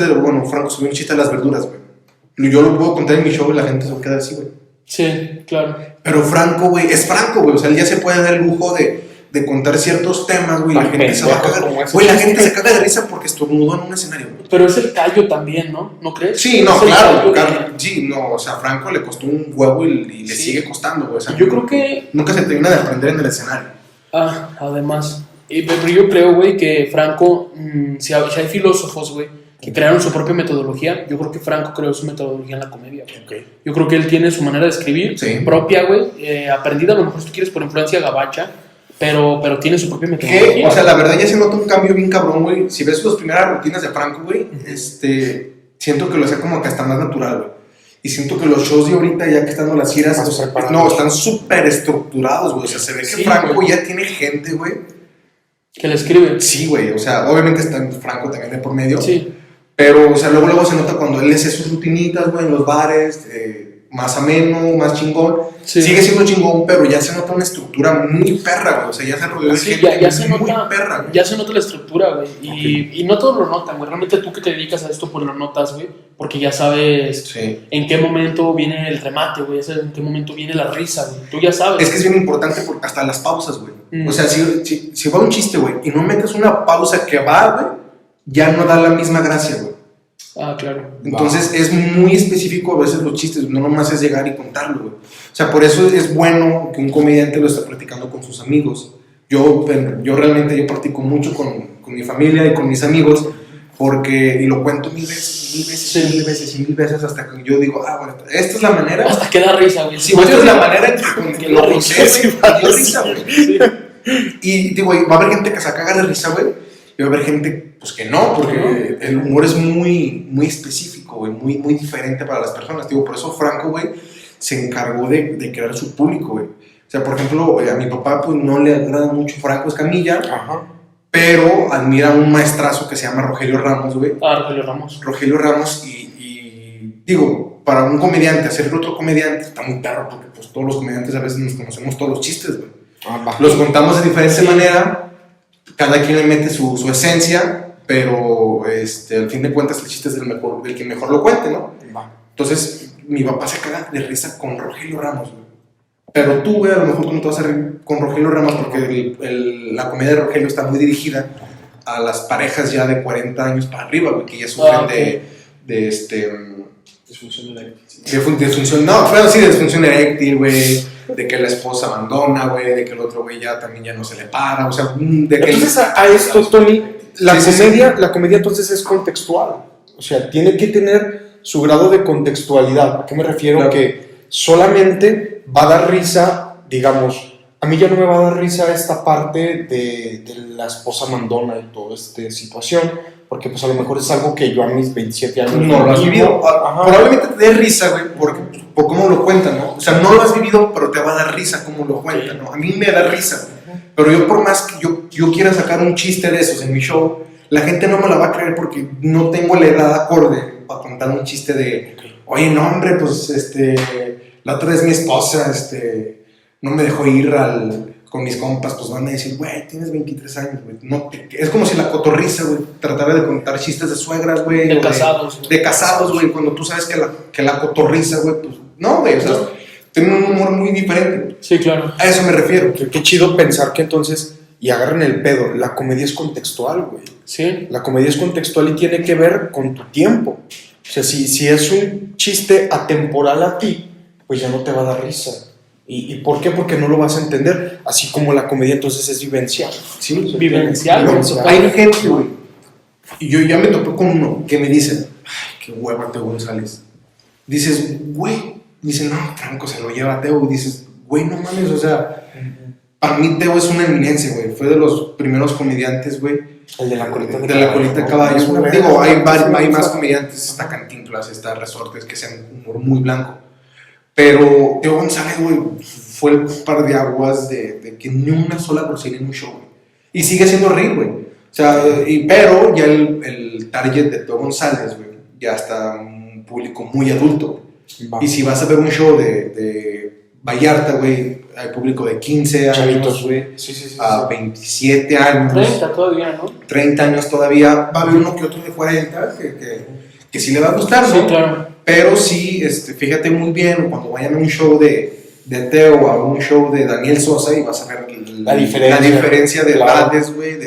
Franco subió un chiste de las verduras, güey. Yo lo puedo contar en mi show y la gente se va a quedar así, güey. Sí, claro. Pero Franco, güey, es Franco, güey. O sea, él ya se puede dar el lujo de contar ciertos temas, güey. La gente se va a cagar. Güey, la gente se caga de risa porque estornudó en un escenario, güey. Pero es el callo también, ¿no crees? Sí, no, Es el claro. callo Sí, no, o sea, a Franco le costó un huevo y le Sí. sigue costando, güey. O sea, Yo creo que nunca se termina de aprender en el escenario. además, pero yo creo, güey, que Franco, si hay filósofos, güey, que crearon su propia metodología, yo creo que Franco creó su metodología en la comedia, güey. Okay. Yo creo que él tiene su manera de escribir, Sí. propia, güey, aprendida a lo mejor si tú quieres por influencia gabacha, pero tiene su propia Que, metodología. o sea, la verdad ya se nota un cambio bien cabrón, güey. Si ves sus primeras rutinas de Franco, güey, siento que lo hacía como que hasta más natural, güey. Y siento que los shows de ahorita, ya que están las giras, Más preparados. no, están súper estructurados, güey. O sea, se ve que Sí, Franco güey. ya tiene gente, güey. Que le escribe. Sí, güey. O sea, obviamente está Franco también de por medio. Sí. Pero, o sea, luego se nota cuando él hace sus rutinitas, güey, en los bares, más ameno, más chingón. Sí. Sigue siendo chingón, pero ya se nota una estructura muy perra, güey. O sea, ya se rodeó de Sí, gente ya se muy nota, perra, güey. ya se nota la estructura, güey. Y no todos lo notan, güey. Realmente tú que te dedicas a esto, pues lo notas, güey. Porque ya sabes Sí. en qué momento viene el remate, güey. Ya sabes en qué momento viene la risa, güey. Tú ya sabes. Es que es bien importante porque hasta las pausas, güey. Mm. O sea, si va un chiste, güey, y no metes una pausa que va, güey, ya no da la misma gracia, güey. Claro. Entonces es muy específico a veces los chistes, no nomás es llegar y contarlo, güey. O sea, por eso es bueno que un comediante lo esté platicando con sus amigos. Yo realmente practico mucho con mi familia y con mis amigos, porque, y lo cuento mil veces, hasta que yo digo, bueno, esta es la manera. Hasta que da risa, güey. Sí, esta es la manera en que lo risa, conté, güey, y dio risa, güey. Sí. Y digo, va a haber gente que se caga de risa, güey. Y va a haber gente, pues que no, porque el humor es muy, muy específico, güey, muy, muy diferente para las personas. Digo, por eso Franco, güey, se encargó de crear su público, güey. O sea, por ejemplo, a mi papá, pues no le agrada mucho Franco Escamilla, Ajá. pero admira a un maestrazo que se llama Rogelio Ramos, güey. Rogelio Ramos. Rogelio Ramos, y digo, para un comediante, hacer otro comediante, está muy perro, porque pues todos los comediantes a veces nos conocemos todos los chistes, güey. Los contamos de diferente manera. Cada quien le mete su esencia, pero al fin de cuentas el chiste es del que mejor lo cuente, ¿no? Entonces, mi papá se caga de risa con Rogelio Ramos, güey. Pero tú, güey, a lo mejor tú no te vas a reír con Rogelio Ramos porque la comedia de Rogelio está muy dirigida a las parejas ya de 40 años para arriba, güey, que ya sufren Disfunción eréctil. de disfunción eréctil, güey, de que la esposa abandona, güey, de que el otro güey ya no se le para, o sea, de que... Entonces a esto, Tony, la Sí, comedia entonces es contextual. O sea, tiene que tener su grado de contextualidad. ¿A qué me refiero? Claro. Que solamente va a dar risa, digamos, a mí ya no me va a dar risa esta parte de la esposa mandona y toda esta situación, porque pues a lo mejor es algo que yo a mis 27 años no lo has vivo. vivido. Ajá. Probablemente te dé risa, güey, por cómo lo cuentan, ¿no? O sea, no lo has vivido, pero te va a dar risa cómo lo cuentan, ¿no? A mí me da risa, pero yo por más que yo quiera sacar un chiste de esos en mi show, la gente no me la va a creer porque no tengo la edad acorde para contar un chiste de, oye, no, hombre, pues, la otra vez mi esposa, no me dejó ir con mis compas, pues van a decir, güey, tienes 23 años, güey. No, es como si la cotorriza, güey, tratara de contar chistes de suegras, güey. De casados. De casados, güey, cuando tú sabes que la cotorriza, güey, pues no, güey, o sea, tienen un humor muy diferente. Sí, claro. A eso me refiero. Qué chido pensar que entonces, y agarren el pedo, la comedia es contextual, güey. Sí. La comedia es contextual y tiene que ver con tu tiempo. O sea, si es un chiste atemporal a ti, pues ya no te va a dar risa. ¿Y por qué? Porque no lo vas a entender. Así como la comedia entonces es vivencial. Sí, Vivencial. Hay gente, güey, Y yo ya me topé con uno que me dice, ay, qué hueva Teo González. Dices, güey, dice, no, Franco se lo lleva a Teo. Y dices, güey, no mames, o sea, para mí Teo es una eminencia, güey. Fue de los primeros comediantes, güey. El de la colita de la colita de caballo. Digo, hay más comediantes, está Cantinflas, está Resortes, que sean humor muy blanco. Pero Teo González, güey, fue el par de aguas de que ni una sola grosería en un show, güey. Y sigue siendo reír, güey. O sea, pero ya el target de Teo González, güey, ya está un público muy adulto. Y si vas a ver un show de Vallarta, güey, hay público de 15 años, güey, a 27 años. 30 todavía, ¿no? 30 años todavía. Va a haber uno que otro de 40 que sí le va a gustar, ¿no? Sí, claro. Pero sí, fíjate muy bien, cuando vayan a un show de Teo o a un show de Daniel Sosa y vas a ver la diferencia de edades, güey,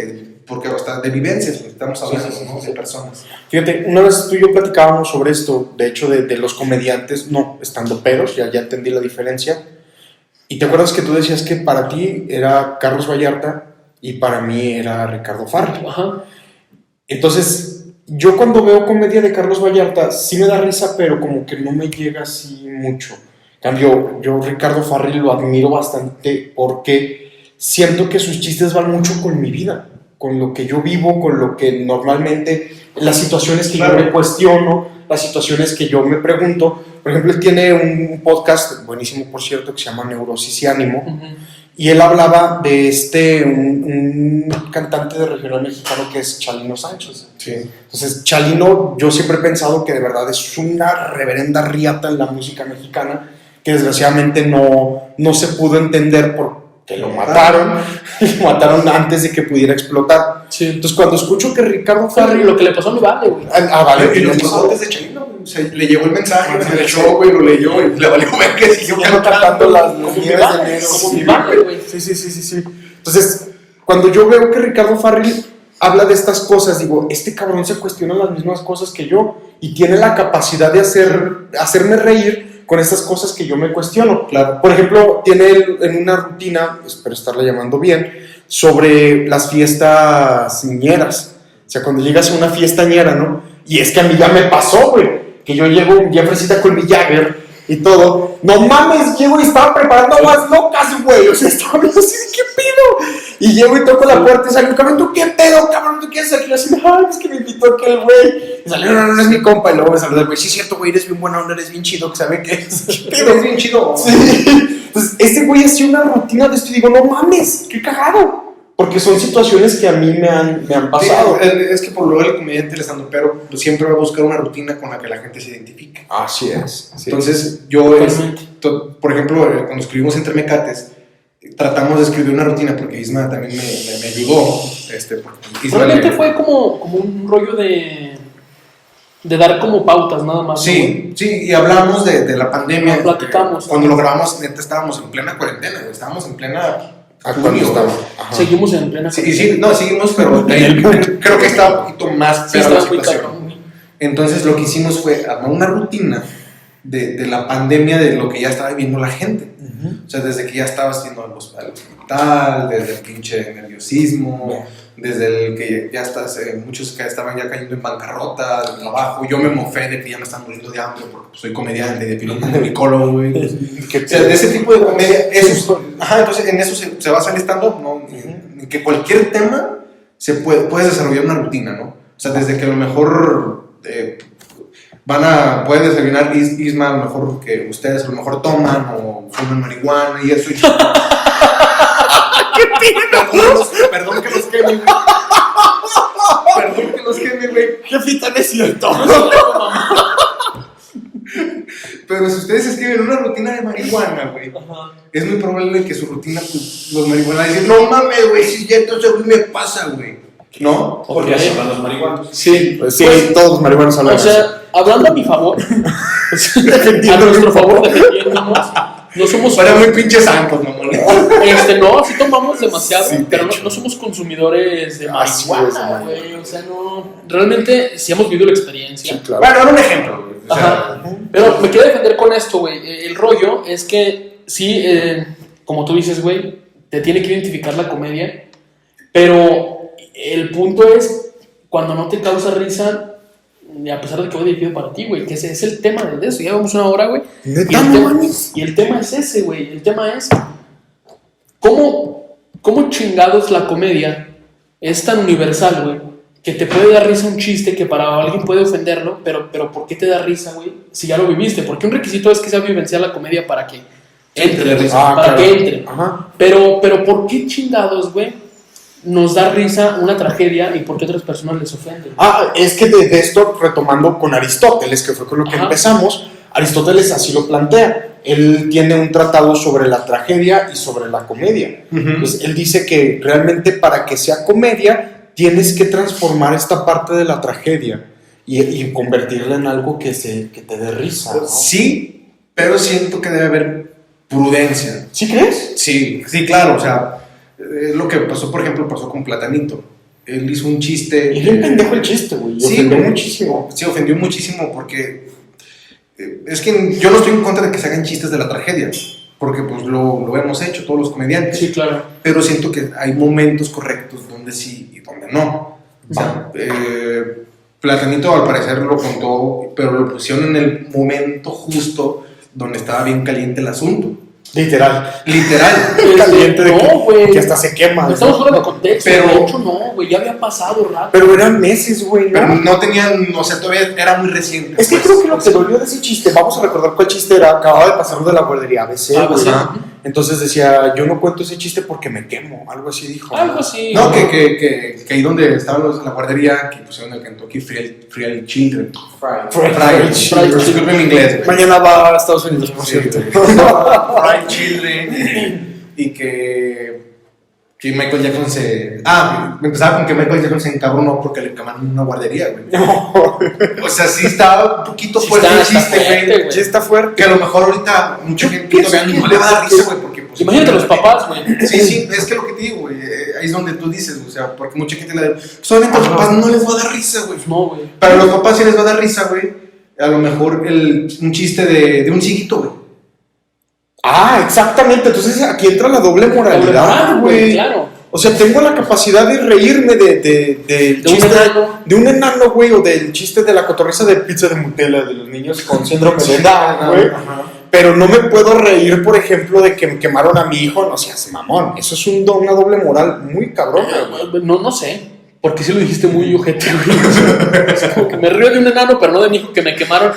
porque hasta de vivencias, güey, estamos hablando, ¿no? De personas. Fíjate, una vez tú y yo platicábamos sobre esto, de hecho, de los comediantes, no, estandoperos, ya entendí la diferencia. Y te acuerdas que tú decías que para ti era Carlos Vallarta y para mí era Ricardo Farri. Ajá. Entonces, yo cuando veo comedia de Carlos Vallarta, sí me da risa, pero como que no me llega así mucho. En cambio, yo Ricardo Farri lo admiro bastante porque siento que sus chistes van mucho con mi vida, con lo que yo vivo, con lo que normalmente, las situaciones que yo me cuestiono, las situaciones que yo me pregunto. Por ejemplo, él tiene un podcast, buenísimo por cierto, que se llama Neurosis y Ánimo, y él hablaba de un cantante de regional mexicano que es Chalino Sánchez. Sí. Entonces, Chalino, yo siempre he pensado que de verdad es una reverenda riata en la música mexicana, que desgraciadamente no se pudo entender porque lo mataron antes de que pudiera explotar. Sí. Entonces, cuando escucho que Ricardo Farri... Lo que le pasó a mi vale, güey. Vale, Y los pasotes de Chalino, güey, o sea, le llegó el mensaje, se echó, güey, lo leyó y le valió ver que siguió cantando las Como mi nieves de vale, enero. como mi vale, güey. Sí. Entonces, cuando yo veo que Ricardo Farri habla de estas cosas, digo, este cabrón se cuestiona las mismas cosas que yo y tiene la capacidad de hacerme reír con estas cosas que yo me cuestiono. Claro. Por ejemplo, tiene él en una rutina, espero estarla llamando bien, sobre las fiestas ñeras. O sea, cuando llegas a una fiesta ñera, ¿no? Y es que a mí ya me pasó, güey, que yo llego ya fresita con mi Jagger y todo. No mames, llego y estaba preparando aguas locas, güey. O sea, estaba viendo así, ¿qué pedo? Y llego y toco la puerta y sale un cabrón, ¿tú qué pedo, cabrón? ¿Tú qué haces aquí? Y así, ay, es que me invitó aquel güey. Y salió, no es mi compa. Y luego me saludó el güey, sí es cierto, güey, eres bien buena onda, eres bien chido, que sabe qué es. ¿Qué pedo? Es bien chido. Sí. Entonces, este güey hacía una rutina de esto y digo, no mames, qué cagado. Porque son situaciones que a mí me han pasado. Sí, es que por lo el comediante, el estandopero, pues siempre va a buscar una rutina con la que la gente se identifique. Así es. Entonces, yo, por ejemplo, cuando escribimos Entre Mecates, tratamos de escribir una rutina porque Isma también me ayudó. Realmente fue como un rollo de dar como pautas, nada más. Sí, ¿no? sí, y hablamos de la pandemia. Lo platicamos. Cuando lo grabamos, neta, estábamos en plena cuarentena, güey, estábamos en plena... ¿Cuándo estaba? Seguimos en plena. Sí, seguimos, pero creo que estaba un poquito más sí, peor la muy situación. cabrón. Entonces lo que hicimos fue armar una rutina de la pandemia, de lo que ya estaba viviendo la gente. O sea, desde que ya estabas yendo al hospital, desde el pinche nerviosismo, desde el que ya estás, muchos que estaban ya cayendo en bancarrota, del trabajo. Yo me mofé de que ya me están muriendo de hambre porque soy comediante, de piloto comunicólogo, güey. O sea, de ese tipo de comedia, entonces en eso se basa el stand-up, ¿no? En que cualquier tema puedes desarrollar una rutina, ¿no? O sea, desde que a lo mejor pueden desayunar Isma, a lo mejor que ustedes a lo mejor toman o fuman marihuana y eso. Perdón que los queme, güey. Perdón que los queme, güey. Jefita, no es cierto. Pero si ustedes escriben una rutina de marihuana, güey, es muy probable que su rutina, pues, los marihuanas dicen, no mames, güey, si ya entonces a mí me pasa, güey. ¿No? Porque así van los marihuanos. Sí, pues, todos los marihuanos hablan. O sea, hablando a mi favor, a nuestro favor, defendiéndonos, no somos. Para muy pinches santos, mamón. No, sí tomamos demasiado, Sí, pero de hecho. no somos consumidores de Así marihuana, es, güey. O sea, no. Realmente sí hemos vivido la experiencia. Sí, claro. Bueno, era un ejemplo, güey. O sea, Ajá. Pero me quiero defender con esto, güey. El rollo es que sí, como tú dices, güey, te tiene que identificar la comedia, pero el punto es cuando no te causa risa, a pesar de que va dirigido para ti, güey, que ese es el tema de eso. Ya vamos 1 hora, güey. Y el tema es ese, güey. El tema es cómo chingados la comedia es tan universal, güey, que te puede dar risa un chiste que para alguien puede ofenderlo, pero ¿por qué te da risa, güey? Si ya lo viviste. Porque un requisito es que sea vivencial la comedia para que entre, que entre. Ajá. Pero ¿por qué chingados, güey, nos da risa una tragedia y por qué a otras personas les ofende? Es que de esto, retomando con Aristóteles, que fue con lo que empezamos, Aristóteles así lo plantea. Él tiene un tratado sobre la tragedia y sobre la comedia. Entonces, él dice que realmente para que sea comedia tienes que transformar esta parte de la tragedia y convertirla en algo que te dé risa, ¿no? Sí, pero siento que debe haber prudencia. ¿Sí crees? Sí, claro, o sea, lo que pasó, por ejemplo, pasó con Platanito. Él hizo un chiste. Y bien pendejo el chiste, güey. Sí, ofendió muchísimo. Sí, ofendió muchísimo porque es que yo no estoy en contra de que se hagan chistes de la tragedia, porque pues lo hemos hecho todos los comediantes. Sí, claro. Pero siento que hay momentos correctos donde sí y donde no. O sea, Platanito al parecer lo contó, pero lo pusieron en el momento justo donde estaba bien caliente el asunto. Literal. Caliente de No, güey. que hasta se quema. No estamos fuera de contexto. Pero- De hecho, no, güey. Ya había pasado rato. Pero eran meses, güey, ¿no? Pero no tenían, o sea, todavía era muy reciente. Es que pues. creo que lo que dolió de ese chiste, vamos a recordar cuál chiste era, acababa de pasar de la guardería ABC, güey. Ajá. Entonces decía, yo no cuento ese chiste porque me quemo, algo así dijo. Algo así. No, que ahí donde estaban los en la guardería, que pusieron el Kentucky Fried Children. Fried Children. Disculpen mi inglés. güey. Mañana va a Estados Unidos, por Sí. cierto. Fried Children. Y que Michael Jackson se... empezaba con que Michael Jackson se encabronó porque le quemaron una guardería, güey. O sea, sí estaba un poquito Sí fuerte el está chiste, fuerte, güey. güey. Sí está fuerte. Que a lo mejor ahorita mucha gente pienso todavía que no le va a dar risa, güey, porque... Pues, Imagínate los papás, güey. Sí, es que lo que te digo, güey, ahí es donde tú dices, o sea, porque mucha gente le solamente a los papás no les va a dar risa, güey. No, güey. Pero a los papás sí les va a dar risa, güey. A lo mejor un chiste de un cieguito, güey. Exactamente, entonces aquí entra la doble moralidad, güey. Claro. O sea, tengo la capacidad de reírme del un chiste enano. de un enano, güey, o del chiste de la cotorriza de pizza de Nutella de los niños con síndrome de Down, güey. Pero no me puedo reír, por ejemplo, de que me quemaron a mi hijo, no seas mamón. Eso es una doble moral muy cabrona, güey. No sé. Porque sí lo dijiste muy ojete, güey. Es como que me río de un enano, pero no de mi hijo que me quemaron.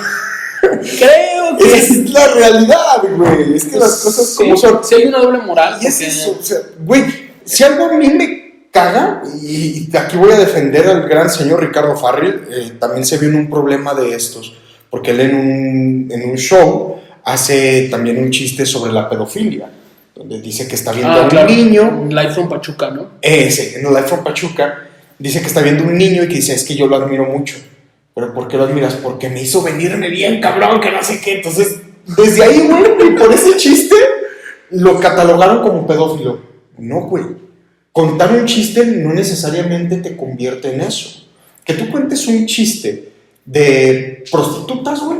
Creo que Es la realidad, güey. Es que las cosas sí, como son. sí hay una doble moral. Y es porque- eso, o sea, güey, si algo a mí me caga, y aquí voy a defender al gran señor Ricardo Farrell, también se vio en un problema de estos, porque él en un show hace también un chiste sobre la pedofilia, donde dice que está viendo a un claro. niño, Live from Pachuca, ¿no? en Live from Pachuca, dice que está viendo un niño y que dice, es que yo lo admiro mucho. ¿Pero por qué lo admiras? Porque me hizo venirme bien, cabrón, que no sé qué. Entonces, desde ahí, güey, por ese chiste, lo catalogaron como pedófilo. No, güey. Contar un chiste no necesariamente te convierte en eso. Que tú cuentes un chiste de prostitutas, güey,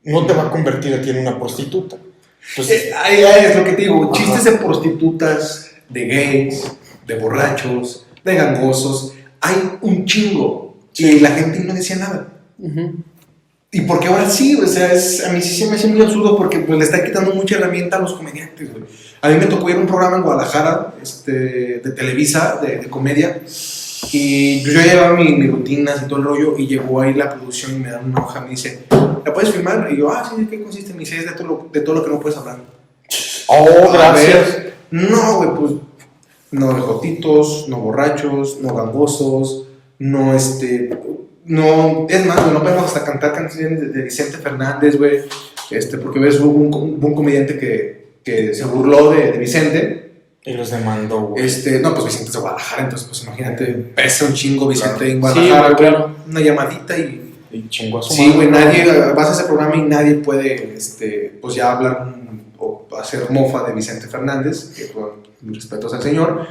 no te va a convertir a ti en una prostituta. Entonces, Ahí es lo que te digo, chistes de prostitutas, de gays, de borrachos, de gangosos, hay un chingo. Y la gente no decía nada. Uh-huh. Y porque ahora sí, o sea, a mí sí se me hace muy absurdo porque pues, le está quitando mucha herramienta a los comediantes, güey. A mí me tocó ir a un programa en Guadalajara, de Televisa, de comedia, y yo llevaba mis rutinas y todo el rollo, y llegó ahí la producción y me da una hoja, me dice, ¿la puedes filmar? Y yo, sí, ¿de qué consiste? Me dice, es de todo lo que no puedes hablar. A gracias. ver, no, güey, pues, no jotitos, no borrachos, no gangosos, no, no, es más, güey, no podemos hasta cantar canciones de Vicente Fernández, güey, porque ves, hubo un comediante que se burló de Vicente. Y los demandó, güey. No, pues Vicente es de Guadalajara, entonces, pues imagínate, pesa un chingo Vicente Claro. en Guadalajara, Sí, güey, claro. una llamadita Y chingó a su Sí, güey, madre. nadie, vas a ese programa y nadie puede, pues ya hablar o hacer mofa de Vicente Fernández, que con mis respetos al señor,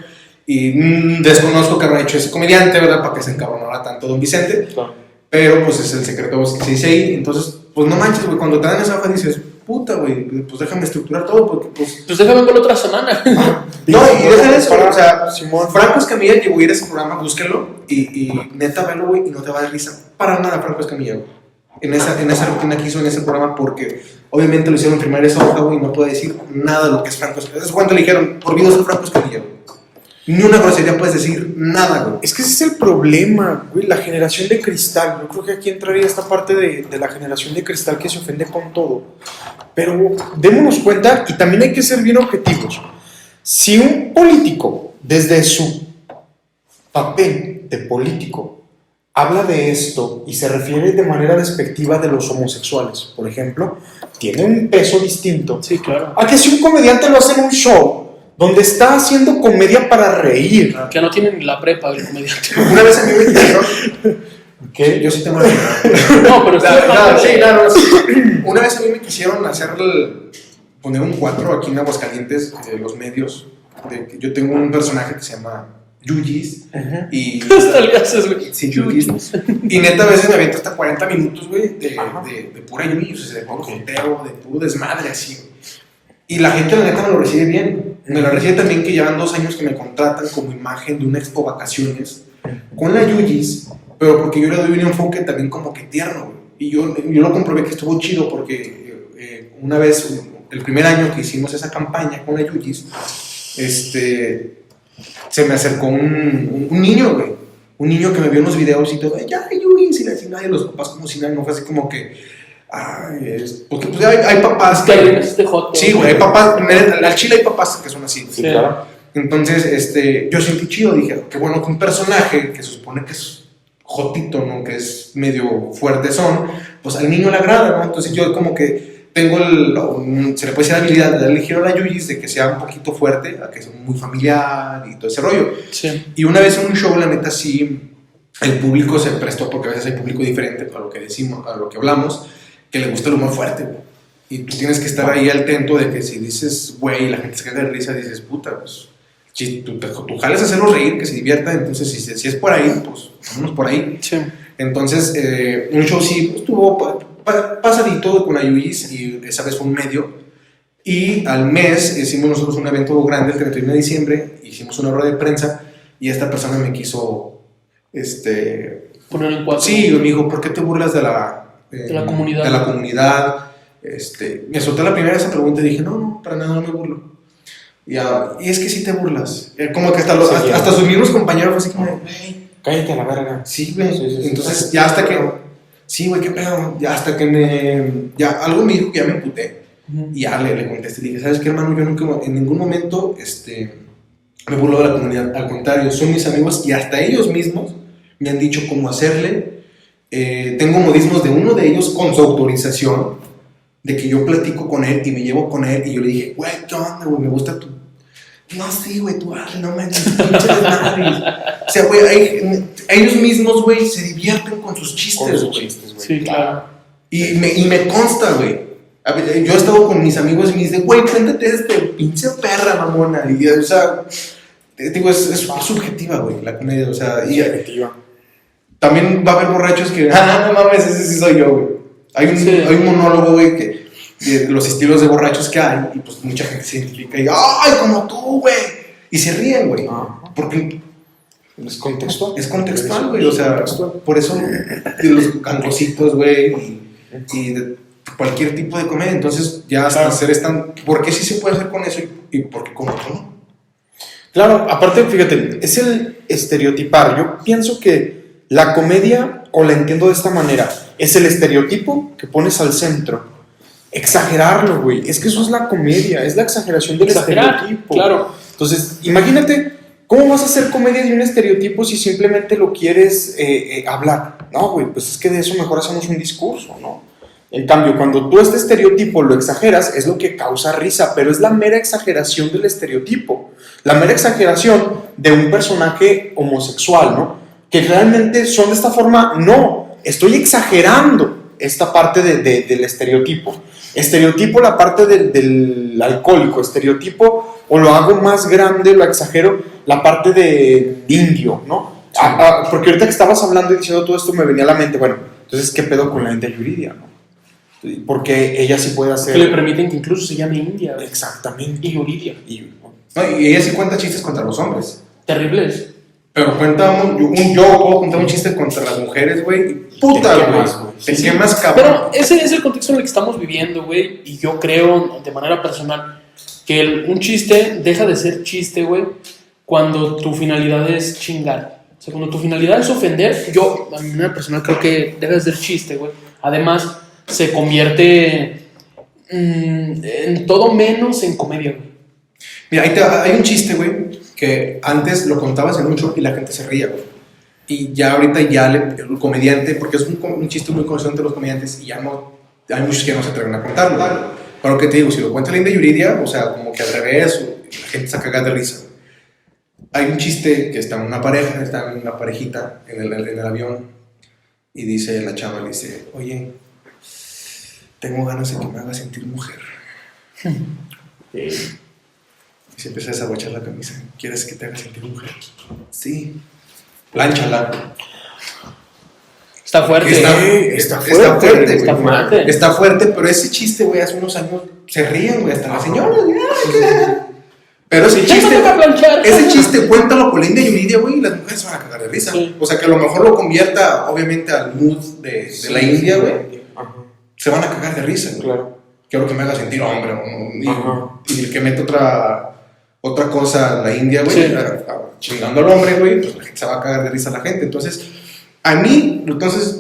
y desconozco que habrá hecho ese comediante, ¿verdad? Para que se encabronara tanto don Vicente, Claro. pero pues es el secreto que se dice ahí, entonces, pues no manches, güey, cuando te dan esa hoja dices, puta, güey, pues déjame estructurar todo porque pues... Pues déjame ver la otra semana. No, y deja eso, o sea, Franco Escamilla llegó a ir a ese programa, búsquenlo, y neta, velo, güey, y no te va a dar risa para nada Franco Escamilla, güey. En esa rutina que hizo en ese programa, porque obviamente lo hicieron firmar esa hoja, güey, y no puede decir nada de lo que es Franco Escamilla. ¿Sabes cuánto le dijeron? Por video de Franco Escamilla, güey. Ni una grosería puedes decir, nada, güey. Es que ese es el problema, güey, la generación de cristal. Yo creo que aquí entraría esta parte de la generación de cristal que se ofende con todo. Pero démonos cuenta, y también hay que ser bien objetivos. Si un político, desde su papel de político, habla de esto y se refiere de manera despectiva de los homosexuales, por ejemplo, tiene un peso distinto. Sí, claro. A que si un comediante lo hace en un show donde está haciendo comedia para reír. Que no tienen la prepa del comediante. Una vez a mí me dijeron... ¿Qué? Yo sí tengo la... No, pero Una vez a mí me quisieron poner un 4 aquí en Aguascalientes, los medios. Yo tengo un personaje que se llama Yuyis. Y... hasta le haces, güey. Sí, Yuyis. Y neta, a veces me aviento hasta 40 minutos, güey, de pura Yuyis, o sea, de puro joteo, de puro desmadre, así, güey. Y la gente, la neta, me lo recibe bien. Me lo recibe también que llevan 2 años que me contratan como imagen de una expo vacaciones con la Yuyis, pero porque yo le doy un enfoque también como que tierno, güey. Y yo lo comprobé que estuvo chido porque una vez, el primer año que hicimos esa campaña con la Yuyis, se me acercó un niño, güey. Un niño que me vio en los videos y todo, ya, Yuyis, y le decía, nadie, los papás como si nada, no fue así como que... porque pues hay papás que... Sí, güey, hay papás, al chile hay papás que son así. Sí, claro. Entonces, yo sentí chido, dije, qué bueno que un personaje que se supone que es jotito, ¿no? Que es medio fuertezón, pues al niño le agrada, ¿no? Entonces yo como que tengo se le puede decir la habilidad de darle giro a la Yuyis, de que sea un poquito fuerte, a que sea muy familiar y todo ese rollo. Sí. Y una vez en un show, la neta, sí, el público se prestó, porque a veces hay público diferente a lo que decimos, a lo que hablamos, que le gusta el humor fuerte, güey. Y tú tienes que estar ahí atento de que si dices, güey, y la gente se queda de risa, dices, puta, pues, si tú jales a hacerlos reír, que se diviertan, entonces si es por ahí, pues, vámonos por ahí. Sí. Entonces, un show sí, pues, estuvo pasadito con Ayuyis, y esa vez fue un medio, y al mes hicimos nosotros un evento grande, el 31 de diciembre, hicimos una rueda de prensa, y esta persona me quiso, poner en 4. sí, me dijo, ¿por qué te burlas de la comunidad? De la comunidad. Me solté la primera esa pregunta y dije, no, para nada, no me burlo. Y es que sí te burlas. Como que hasta sus mismos compañeros así como, güey, cállate a la verga. sí, güey. Sí. Entonces, ya hasta que, sí, güey, qué pedo. Ya hasta que algo me dijo que ya me emputé. Y ya le contesté, dije, ¿sabes qué, hermano? Yo nunca, en ningún momento, me burlo de la comunidad. Al contrario, son mis amigos y hasta ellos mismos me han dicho cómo hacerle. Tengo modismos de uno de ellos con su autorización, de que yo platico con él y me llevo con él, y yo le dije, güey, ¿qué onda, güey? Me gusta tu... No, sí, güey, tú hazle, no manches, pinche desmadre. O sea, güey, ellos mismos, güey, se divierten con sus chistes, güey. Sí, claro. Y me consta, güey. Yo he estado con mis amigos y me dicen, güey, préndete pinche perra, mamona. Y, o sea, digo, es subjetiva, güey, la comedia, o sea, y... Subjetiva. También va a haber borrachos que, no mames, ese sí soy yo, güey. Hay un monólogo, güey, de los estilos de borrachos que hay, y pues mucha gente se identifica y, ¡ay, como tú, güey! Y se ríen, güey. Porque es contextual. Es contextual, güey. O sea, por eso de los cangrositos, güey, y de cualquier tipo de comedia. Entonces, ya hasta hacer ¿por qué sí se puede hacer con eso y por qué con otro no? Claro, aparte, fíjate, es el estereotipar. Yo pienso que la comedia, o la entiendo de esta manera, es el estereotipo que pones al centro. Exagerarlo, güey. Es que eso es la comedia, es la exageración del estereotipo. Claro. Entonces, imagínate, ¿cómo vas a hacer comedia de un estereotipo si simplemente lo quieres hablar? No, güey, pues es que de eso mejor hacemos un discurso, ¿no? En cambio, cuando tú este estereotipo lo exageras, es lo que causa risa, pero es la mera exageración del estereotipo. La mera exageración de un personaje homosexual, ¿no? Que realmente son de esta forma, no, estoy exagerando esta parte del estereotipo. Estereotipo la parte del alcohólico, estereotipo, o lo hago más grande, lo exagero, la parte de indio, ¿no? Sí. Porque ahorita que estabas hablando y diciendo todo esto me venía a la mente, bueno, entonces, ¿qué pedo con la India Yuridia, no? Porque ella sí puede hacer... Que le permiten que incluso se llame India, güey. Exactamente. Y Yuridia. No, y ella sí cuenta chistes contra los hombres. Terribles. Pero cuenta yo puedo contar un chiste contra las mujeres, güey. Y puta, Te güey. quemas, güey. Te quemas, cabrón. Pero ese es el contexto en el que estamos viviendo, güey. Y yo creo, de manera personal, que un chiste deja de ser chiste, güey, cuando tu finalidad es chingar. O sea, cuando tu finalidad es ofender, yo, a mi manera personal, creo que deja de ser chiste, güey. Además, se convierte en todo menos en comedia, güey. Mira, hay un chiste, güey, que antes lo contabas en un show y la gente se ría, güey. Y ya ahorita el comediante, porque es un chiste muy conocido entre los comediantes y ya no, hay muchos que no se atreven a contarlo. Pero que te digo, si lo cuenta Linda Yuridia, o sea, como que al revés, la gente se caga de risa. Hay un chiste que está una parejita en el avión y dice la chava, le dice, oye, tengo ganas de que me haga sentir mujer. Y se empieza a desabrochar la camisa. ¿Quieres que te haga sentir mujer? Sí. Plánchala. Está fuerte. Está fuerte. Está fuerte. Está fuerte, pero ese chiste, güey, hace unos años se ríen, güey, hasta las señoras. Pero ese chiste, cuéntalo con Linda Yuridia, güey, y las mujeres se van a cagar de risa. Sí. O sea, que a lo mejor lo convierta, obviamente, al mood de la India, güey. Se van a cagar de risa, güey. Claro. Quiero que me haga sentir hombre, y el que mete otra cosa a la India, güey, Sí. chingando al hombre, güey, pues la gente se va a cagar de risa a la gente. Entonces,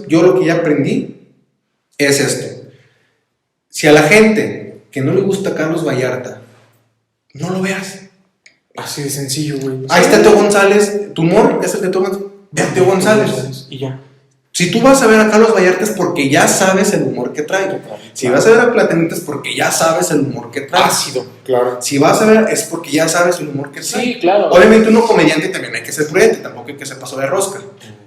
yo lo que ya aprendí es esto. Si a la gente que no le gusta Carlos Vallarta, no lo veas. Así de sencillo, güey. Ahí está Teo González, tu humor es el de Teo González. Ve a Teo González. Y ya. Si tú vas a ver a Carlos Vallarta es porque ya sabes el humor que trae. Si vas a ver a Platanita es porque ya sabes el humor que trae. Ácido, claro. Si vas a ver es porque ya sabes el humor que trae. Sí, claro. Obviamente uno comediante también hay que ser prudente, tampoco hay que se pasó de rosca.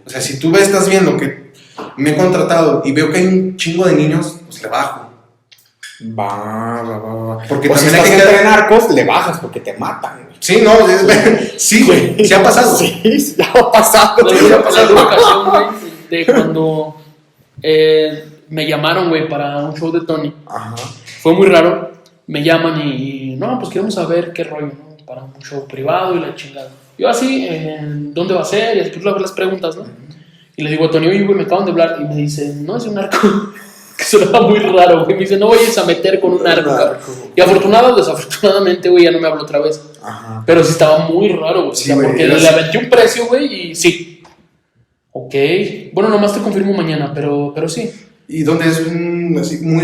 O sea, si tú estás viendo que me he contratado y veo que hay un chingo de niños, pues le bajo. Va. Porque O si también hay estás que entre narcos, le bajas porque te matan, güey. Sí, no, sí, güey, sí ha pasado. Sí, ya ha pasado. Le voy a pasar una ocasión, güey, de cuando me llamaron, güey, para un show de Tony. Ajá. Fue muy raro. Me llaman y no, pues queremos saber qué rollo, ¿no? Para un show privado y la chingada. Yo así, ¿dónde va a ser? Y después a ver las preguntas, ¿no? Y le digo a Tony, oye, güey, me acaban de hablar. Y me dice, no, es un narco. Que sonaba muy raro, güey. Me dice, no vayas a meter con un narco, cabrón. Y afortunado o desafortunadamente, güey, ya no me habló otra vez. Ajá. Pero sí estaba muy raro, güey. Sí, o sea, güey, porque era le así. aventé un precio, güey, y sí. Ok. Bueno, nomás te confirmo mañana, pero sí. Y donde es así muy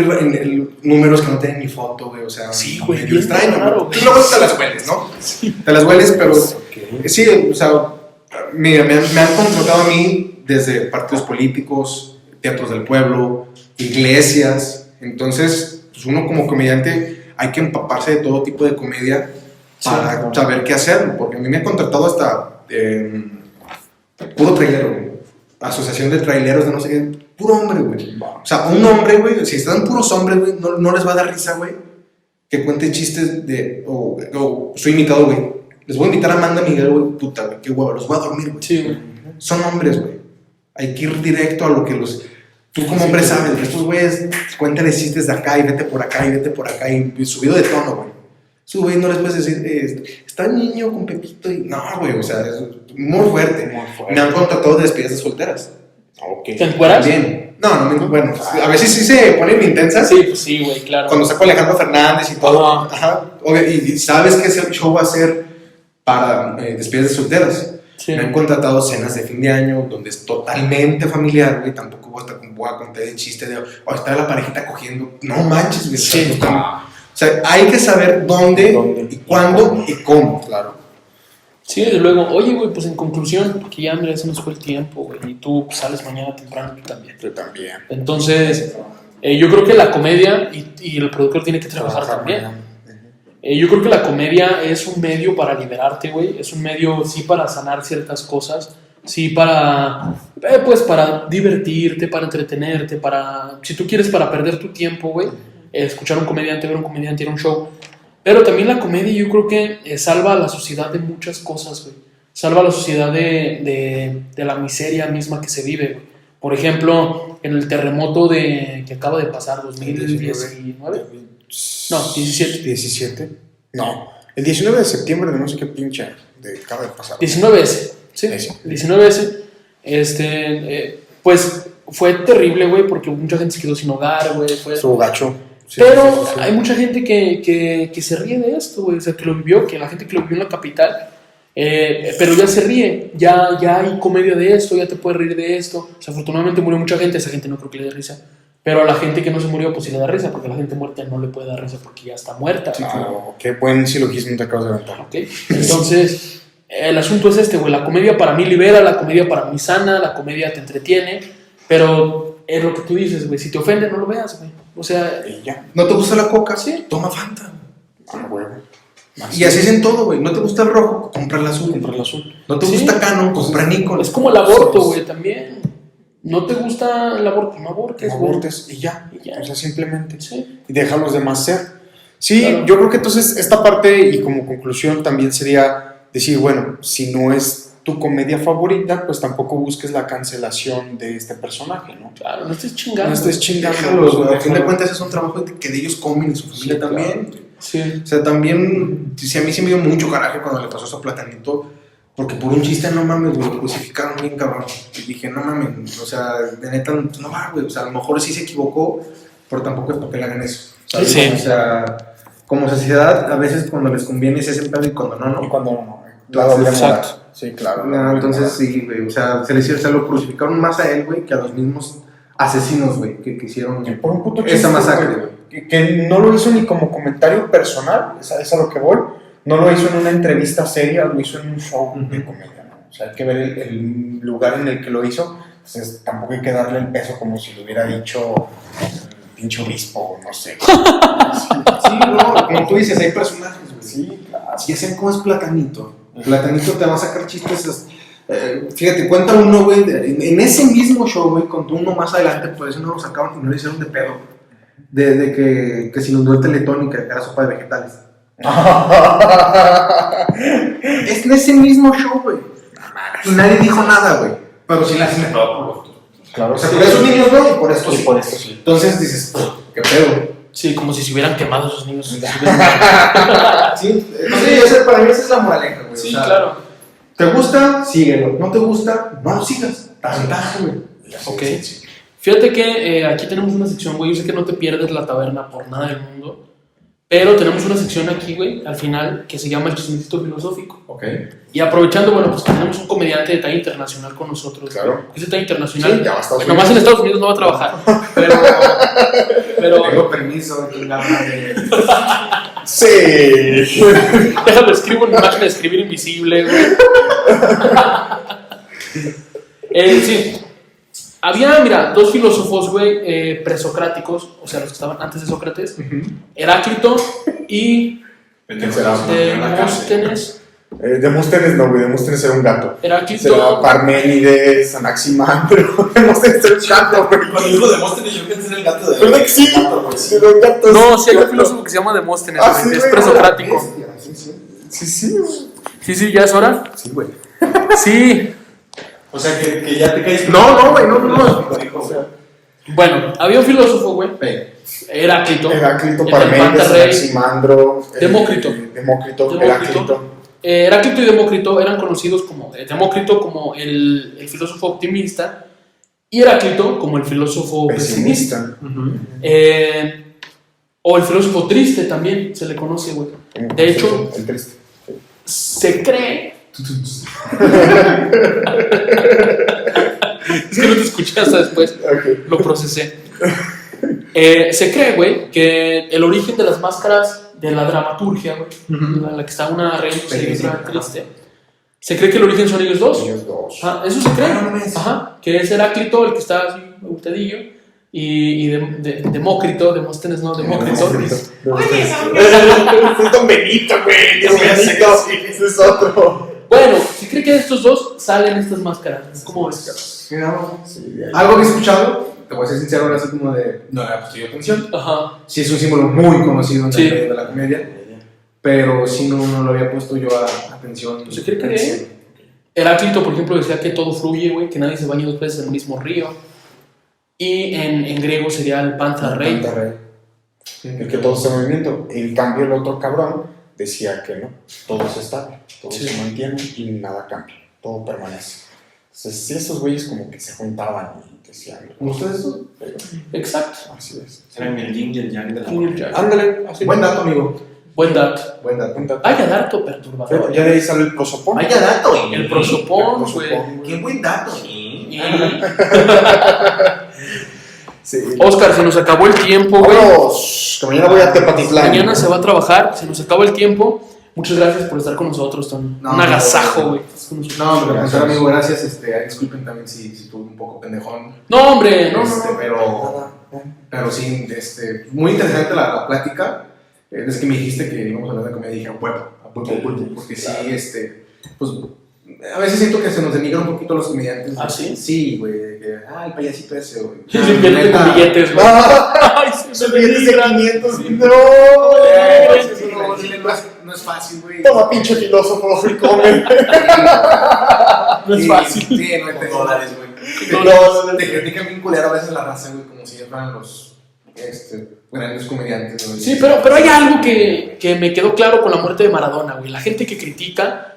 números que no tienen ni foto, güey, o sea, Sí, güey, medio bien extraño. raro, Güey. güey. Luego te las hueles, ¿no? Sí. Te las hueles, pero Ok. sí, o sea, mira, me han contratado a mí desde partidos políticos, teatros del pueblo, iglesias. Entonces, pues uno como comediante hay que empaparse de todo tipo de comedia para Sí. saber qué hacer, porque a mí me han contratado hasta puro trailero, güey. Asociación de traileros de no sé qué, puro hombre, güey. O sea, un hombre, güey, si están puros hombres, güey, no les va a dar risa, güey, que cuente chistes o soy invitado, güey. Les voy a invitar a Amanda Miguel, güey, puta, güey, qué huevo, los voy a dormir, güey. Sí, güey. Son hombres, güey. Hay que ir directo a lo que los... Tú como hombre sabes, estos güeyes cuéntale chistes de acá y vete por acá y vete por acá y subido de tono, güey. Su güey no les puedes decir, está el niño con Pepito y... No, güey, o sea, es muy fuerte. Muy fuerte. Me han contratado de despedidas de solteras. Ok. ¿Te encueras? Bien. No, bueno, a veces sí se ponen intensas. Sí, pues sí, güey, claro. Cuando saco a Alejandro Fernández y todo. Ajá. Ajá. Obvio, y sabes que ese show va a ser para despedidas de solteras. Sí. Me han contratado cenas de fin de año donde es totalmente familiar, güey. Tampoco voy a contar el chiste de, está la parejita cogiendo. No manches, güey. Sí. O sea, hay que saber dónde y cuándo y cómo. Claro. Sí, desde luego. Oye, güey, pues en conclusión, que ya, Andrea, se nos fue el tiempo, güey. Y tú pues, sales mañana temprano, tú también. Yo también. Entonces, yo creo que la comedia y el productor tiene que trabajar también. Yo creo que la comedia es un medio para liberarte, güey. Es un medio, sí, para sanar ciertas cosas. Sí, pues para divertirte, para entretenerte, si tú quieres, para perder tu tiempo, güey. Escuchar a un comediante, ver a un comediante, ir a un show. Pero también la comedia yo creo que salva a la sociedad de muchas cosas, güey. Salva a la sociedad de la miseria misma que se vive, güey. Por ejemplo, en el terremoto que acaba de pasar, 2019. No, 17. No, el 19 de septiembre de no sé qué pinche acaba de pasar. 19S, sí, Ese. 19S. Pues fue terrible, güey, porque mucha gente se quedó sin hogar, güey. Su gacho. Sí, Pero sí. hay mucha gente que se ríe de esto, güey. O sea, que lo vivió, que la gente que lo vivió en la capital. Pero ya se ríe, ya hay comedia de esto, ya te puedes reír de esto. O sea, afortunadamente murió mucha gente, esa gente no creo que le dé risa. Pero a la gente que no se murió, pues sí le da risa, porque a la gente muerta no le puede dar risa porque ya está muerta. Sí, qué buen silogismo te acabas de aventar. ¿Ok? Entonces, el asunto es este, güey. La comedia para mí libera, la comedia para mí sana, la comedia te entretiene, pero es lo que tú dices, güey. Si te ofende, no lo veas, güey. O sea, Y ya. ¿No te gusta la coca? Sí. Toma Fanta. Güey. Y así es en todo, güey. ¿No te gusta el rojo? Compra el azul. Comprar el azul. ¿No te Sí. gusta Canon? Compra Nikon. es como el aborto, güey, también. ¿No te gusta el aborto? No abortes, No güey. abortes y ya. Y ya. O sea, simplemente. Sí. Y deja a los demás ser. Sí, Claro. yo creo que entonces esta parte y como conclusión también sería decir, bueno, si no es tu comedia favorita, pues tampoco busques la cancelación de este personaje, ¿no? Claro, no estés chingando. No estés chingando. Déjalos, güey. Al fin de déjalo. cuentas es un trabajo que de ellos comen y su familia Sí, claro. también. Sí. O sea, también, sí, a mí sí me dio mucho coraje cuando le pasó eso a Platanito, porque por un chiste, no mames, güey, lo crucificaron bien cabrón. Y dije, no mames, o sea, de neta, no va, güey, o sea, a lo mejor sí se equivocó, pero tampoco es para que le hagan eso, ¿sabes? Sí. O sea, como sociedad, a veces cuando les conviene se hacen pedo y cuando no, Y no. cuando no. Claro, doble moral. exacto. Sí, claro. No, entonces sí, güey, o sea, se lo crucificaron más a él, güey, que a los mismos asesinos, güey, que hicieron Por un puto esa chiste, masacre, güey, güey. que no lo hizo ni como comentario personal, es a lo que voy, no lo hizo en una entrevista seria, lo hizo en un show de comedia, ¿no? O sea, hay que ver el lugar en el que lo hizo, entonces tampoco hay que darle el peso como si lo hubiera dicho el pinche obispo, no sé. Sí, no, como tú dices, hay personajes, güey. Sí, claro. Si hacen como es Platanito. Platanito te va a sacar chistes. Fíjate, cuenta uno, güey, en ese mismo show, güey, contó uno más adelante, pues eso no lo sacaban y no le hicieron de pedo. De que se inundó el Teletón y que era sopa de vegetales. Es en ese mismo show, güey. Y nadie dijo nada, güey. Pero sí la hacen de pedo por los. Claro, O sea, sí. por esos niños no y por esto sí. por esto sí. Entonces dices, ¿qué pedo? Sí, como si se hubieran quemado esos niños. Sí, para mí esa es la moraleja, güey. Sí, O sea, claro. ¿te gusta? Síguelo. ¿No te gusta? No lo sigas. Ventaja, güey. Ok. Fíjate que aquí tenemos una sección, güey. Yo sé que no te pierdes la taberna por nada del mundo. Pero tenemos una sección aquí, güey, al final, que se llama el chismecito filosófico. Ok. Y aprovechando, bueno, pues que tenemos un comediante de talla internacional con nosotros. Claro. Es de talla internacional. Sí, ya va a Estados Pues nomás en Unidos. Estados Unidos no va a trabajar. Pero Tengo permiso de de... Sí. déjalo, escribo en máquina de escribir invisible, güey. Sí. Había, mira, dos filósofos, güey, presocráticos, o sea, los que estaban antes de Sócrates, Heráclito y Demóstenes. Demóstenes no, güey. Demóstenes era un gato. Será Heráclito. Parménides, Anaximandro. Demóstenes era un gato, güey. Cuando dijo Demóstenes, yo pensé en el gato de. ¿Verdad que sí? Sí, los gatos. No, sí hay un filósofo que se llama Demóstenes, Ah, güey, sí, es güey. presocrático. Sí, güey. Sí, ya es hora. Sí, güey. Sí. O sea, que ya te caes. No, güey, no. Bueno, había un filósofo, güey, Heráclito. Heráclito, el Parménides, infante rey. Anaximandro. Demócrito. Demócrito, Heráclito. Heráclito y Demócrito eran conocidos como Demócrito como el filósofo optimista y Heráclito como el filósofo pesimista. O el filósofo triste también se le conoce, güey. De hecho, El triste. se cree. Es que no te escuché hasta después, Ok. lo procesé. Se cree, güey, que el origen de las máscaras de la dramaturgia, güey, la que está una riéndose y otra triste, se cree que el origen son ellos dos. Ellos dos. Ah, eso se cree. No mames. Ajá, que es Heráclito el que está así, agustadillo, y Demócrito, Demóstenes no, Demócrito. Es Don Benito, güey. Don Benito. Ese es otro. Bueno, se cree que de estos dos salen estas máscaras. ¿Cómo ves? Algo que he escuchado, te voy a ser sincero, ahora así como de. No le había puesto yo atención. Ajá. Sí, es un símbolo muy conocido en Sí. el medio de la comedia. Pero sí, no lo había puesto yo a atención. ¿Se cree que Heráclito, por ejemplo, decía que todo fluye, güey, que nadie se baña dos veces en el mismo río. y en griego sería el Panta Rei. Panta Rei. El que todo está en movimiento. En cambio, el otro cabrón decía que no, todo es estable, todo se mantiene y nada cambia, todo permanece. Entonces, sí, esos güeyes como que se juntaban y decían, ¿Cómo ustedes eso? Exacto. Así es. Eran el yin y el yang de la Yin y el yang. Ándale, así. Buen dato, amigo. Buen dato. Buen dato. Hay dato perturbador. Ya de ahí sale el prosopón. Vaya dato, El prosopón, güey. Qué buen dato. Y- Sí. Oscar, se nos acabó el tiempo, güey. Vámonos, que mañana voy a Tepatitlán. Mañana se va a trabajar, se nos acabó el tiempo. Muchas gracias por estar con nosotros, Tony. No, Un agasajo, no, güey. No, pero pensar, amigo, gracias. Disculpen también si estuve un poco pendejón. No, hombre, no. Pero sí, muy interesante la plática. Desde que me dijiste que íbamos a hablar de comedia, dije, huevo, porque sí, pues a veces siento que se nos denigra un poquito los comediantes. ¿Ah, sí? Sí, güey, el payasito ese, güey. Sí, sí, vienen con billetes, güey. Ay, Son billetes de 500. No es fácil, güey. Toma, pinche filósofo, y come. No es fácil. Sí, no te dólares, güey. No, Te critican bien culero a veces la raza, güey, como si ellos fueran los grandes comediantes, güey. Sí, pero hay algo que me quedó claro con la muerte de Maradona, güey. La gente que critica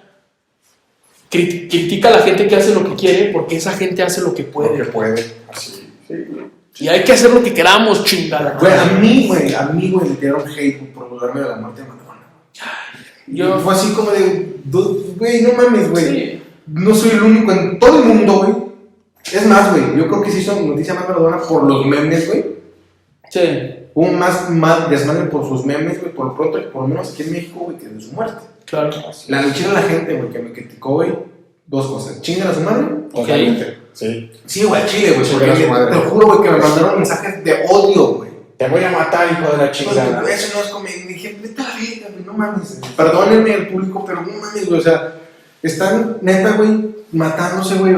a la gente que hace lo que quiere porque esa gente hace lo que puede. Porque puede, así. Sí. Y hay que hacer lo que queramos, chingada. Güey, a mí, güey, le tiraron hate por burlarme de la muerte de Maradona. Yo- Fue así como de, güey, no mames, güey. Sí. No soy el único en todo el mundo, güey. Es más, güey, yo creo que se hizo noticia más Maradona por los memes, güey. Sí, Hubo más desmadre por sus memes, güey, por lo pronto, por lo menos aquí en México, güey, que de su muerte. claro. La lucha de la gente, güey, que me criticó, güey, dos cosas. Chingan a su madre. Totalmente. Sí. Sí, güey, a Chile, güey, Chingan porque a su madre. te juro, güey, que me mandaron mensajes de odio, güey. Te voy a matar, hijo de la chingada. Pues, eso no es comedia. Dije, vete a la verga, güey, no mames. Perdónenme el público, pero no mames, güey, o sea, están neta, güey, matándose, güey,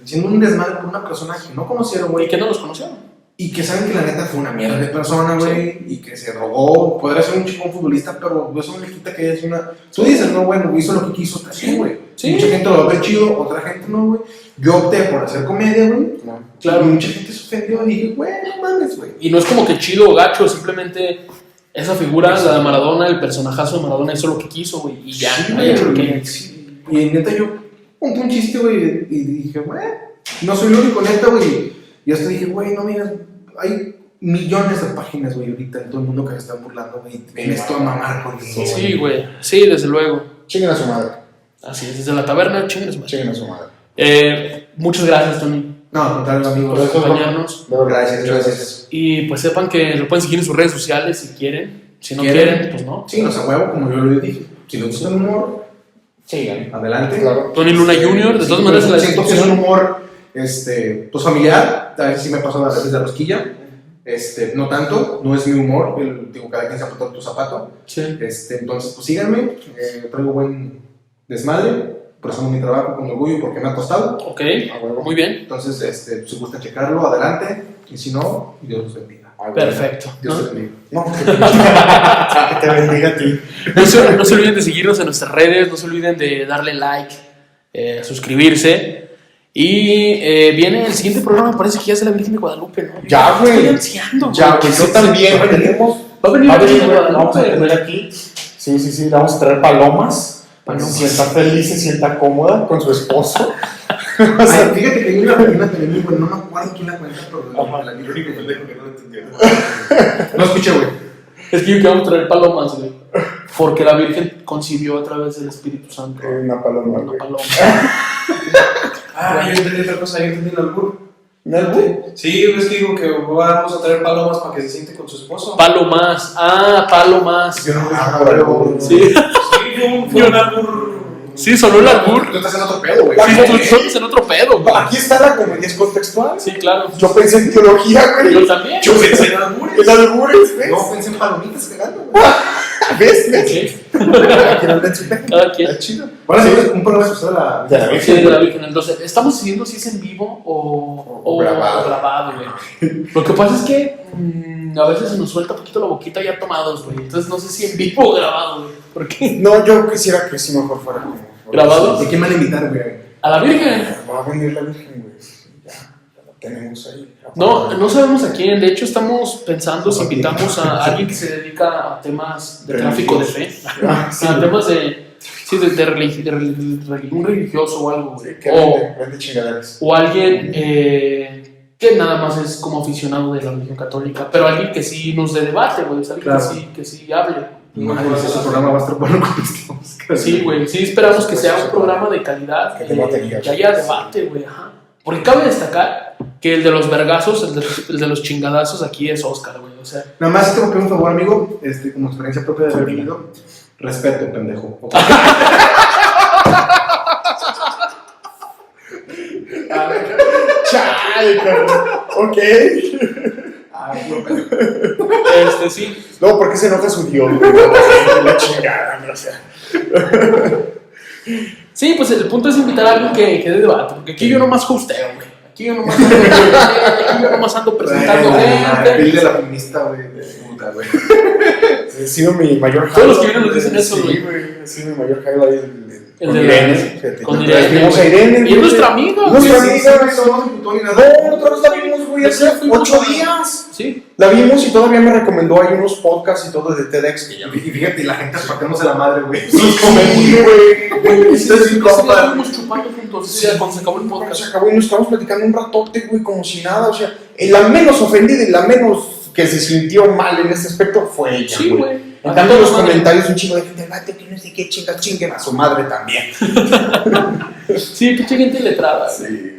siendo un desmadre por una persona que no conocieron, Y güey. que no los conocieron. Y que saben que la neta fue una mierda de persona, güey, y que se drogó. Podría ser un chingón futbolista, pero eso no le quita que haya sido una. Tú dices, no, bueno, hizo lo que quiso, está bien, güey. Sí. Mucha gente lo va a ver chido, otra gente no, güey. Yo opté por hacer comedia, güey. Claro. Y mucha gente se ofendió y dije, güey, no mames, güey. Y no es como que chido o gacho, simplemente esa figura, la de Maradona, el personajazo de Maradona, hizo lo que quiso, güey. Y ya, Sí, ha hecho lo que güey, sí. Y neta, yo conté un chiste, güey, y dije, güey, no soy el único, neta, güey. Y hasta dije, güey, no me digas, hay millones de páginas, güey, ahorita en todo el mundo que se están burlando, güey. Ven esto a mamar con eso. Sí, güey. Sí, desde luego. Chinguen a su madre. Así es, desde la taberna, chingues más. Chinguen a su madre. Muchas gracias, Tony, No, al contrario, amigos. por acompañarnos. Gracias. Y pues sepan que lo pueden seguir en sus redes sociales si quieren. Si no ¿Quieren? quieren, pues no. Sí, no se huevo, como yo lo dije. Si les gusta el humor, Sigan. adelante. Claro. Tony Luna Jr., de todas maneras en la siento que es un descripción. humor, pues familiar. A veces sí me paso a veces de rosquilla. No tanto, no es mi humor. Digo, cada quien se apunta tu zapato. Sí. Entonces, pues síganme. Traigo buen desmadre. Por eso amo mi trabajo con orgullo porque me ha costado. Ok, A huevo. muy bien. Entonces, si gusta checarlo, adelante. Y si no, Dios los bendiga. A huevo. Perfecto. Dios ¿no? los bendiga. No, que te bendiga a ti. No se olviden de seguirnos en nuestras redes, no se olviden de darle like, suscribirse. Y viene el siguiente programa, parece que ya es de la Virgen de Guadalupe, ¿no? Ya, güey. Estoy ansiando, Ya, güey. pues yo también. Tenemos. Va a venir Va la a Virgen venir, de vamos a Guadalupe, tener güey. aquí. Sí, le vamos a traer palomas. Para que se sienta feliz, se sienta cómoda con su esposo. Ay, fíjate que hay una también muy buena, no me acuerdo quién la cuenta, pero la Virgen que pendejo que no lo entendió. No escuché, güey. Es que vamos a traer palomas, güey. Porque la Virgen concibió a través del Espíritu Santo Una paloma. una güey. paloma. Ah, yo entendí otra cosa, yo entendí el albur. ¿Neta? Sí, es que digo que vamos a traer palomas para que se siente con su esposo. Palomas. Ah, palomas. Yo no me Ah, acuerdo. güey. Sí, Sí, fue un albur. sí, sonó el albur. Tú estás en otro pedo, güey. Sí, tú estás en otro pedo, güey. Aquí está la comedia, es contextual. Sí, claro. Yo pensé en teología, güey. Yo también. Yo pensé en albures. Es albures, ¿ves? No, pensé en palomitas cagando, güey. ¿Ves? Sí, Cada quien anda en su pedo. cada quien. Está chido. Ahora sí, un programa social a la De la Virgen. Sí, de la Virgen. Entonces, estamos decidiendo si es en vivo O grabado. güey. Lo que pasa es que a veces se nos suelta un poquito la boquita ya tomados, güey. Entonces, no sé si en vivo o grabado, güey. ¿Por qué? No, yo quisiera que sí mejor fuera como. ¿Grabado? ¿De quién van a invitar, güey? A la Virgen. Va a venir la Virgen, güey. Ya. tenemos ahí. No sabemos a quién. De hecho, estamos pensando si ¿A quién? invitamos a alguien que se dedica a temas de tráfico de fe. Sí, A temas de un religioso o algo, güey. que vende chingaderas. O alguien que nada más es como aficionado de la religión católica, pero alguien que sí nos dé debate, güey. Alguien Claro. que sí hable. Madre, ese programa va a estar bueno con estos. Sí, güey. Sí, esperamos que sea un programa de calidad, Que debate, que haya debate, güey. Ajá. Porque cabe destacar que el de los vergazos, el de los chingadazos aquí es Oscar, güey. O sea, Nada más te voy a pedir un favor, amigo, como experiencia propia de haber vivido. Respeto, pendejo. Chale, cabrón. Ok. sí. No, ¿por qué se enoja su Dios? La chingada, o sea. Sí, pues el punto es invitar a alguien que dé debate, porque aquí yo nomás hosteo, güey. Aquí yo nomás ando presentando gente. Pide la feminista, güey. Puta, güey. Ha sido mi mayor highlight. Todos los que vienen nos dicen eso, güey. Sí, güey. Ha sido mi mayor highlight. El Con de Irene. la- con Irene. Irene, Vimos a Irene. Y es nuestra amiga, güey. Nuestra Sí, amiga, sí, no nos imputó ni nada. No, nosotros la vimos, güey, hace Ya fuimos 8 a- días. Sí. La vimos y todavía me recomendó ahí unos podcasts y todo de TEDx. Y fíjate, y la gente partiéndose la madre, güey. Nos comemos, güey. Esto es sin Ese día compa. estuvimos chupando juntos, ese día cuando se acabó el Se podcast. acabó y nos estamos platicando un ratote, güey, como si nada. O sea, la menos ofendida y la menos que se sintió mal en este aspecto fue ella, Sí, güey. En cambio, en los comentarios un chingo de gente, mate, que no sé qué, chinguen a su madre también. Sí, pinche gente letrada. güey. Sí.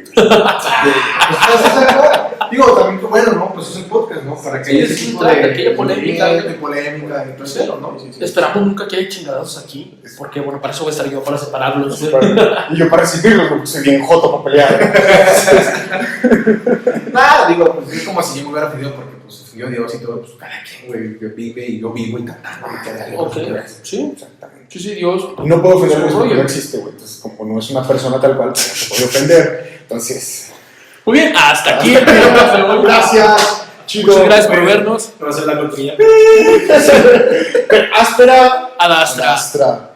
Digo, también, bueno, ¿no? Pues es el podcast, ¿no? Para que Sí, haya sí, ese tipo trata, de que haya polémica. de polémica, y todo Sí. eso, ¿no? Sí. Esperamos nunca que haya chingados aquí, porque bueno, para eso voy a estar yo, para separarlos. güey. Y yo para recibirlos, porque soy bien joto para pelear. Nada, digo, pues es como si yo me hubiera pedido porque, pues, yo Dios y todo, pues, cada quien, güey, que vive y yo vivo y cantando. Ok, sí, Exactamente. sí, sí, Dios. Y no puedo ofenderlos porque Oye. no existe, güey. Entonces, como no es una persona tal cual, pues no se puede ofender. Entonces, Muy bien, hasta aquí el programa de hoy. gracias. Chido. Muchas gracias por vernos. Para hacer la cortinilla. Áspera. Adastra. Astra.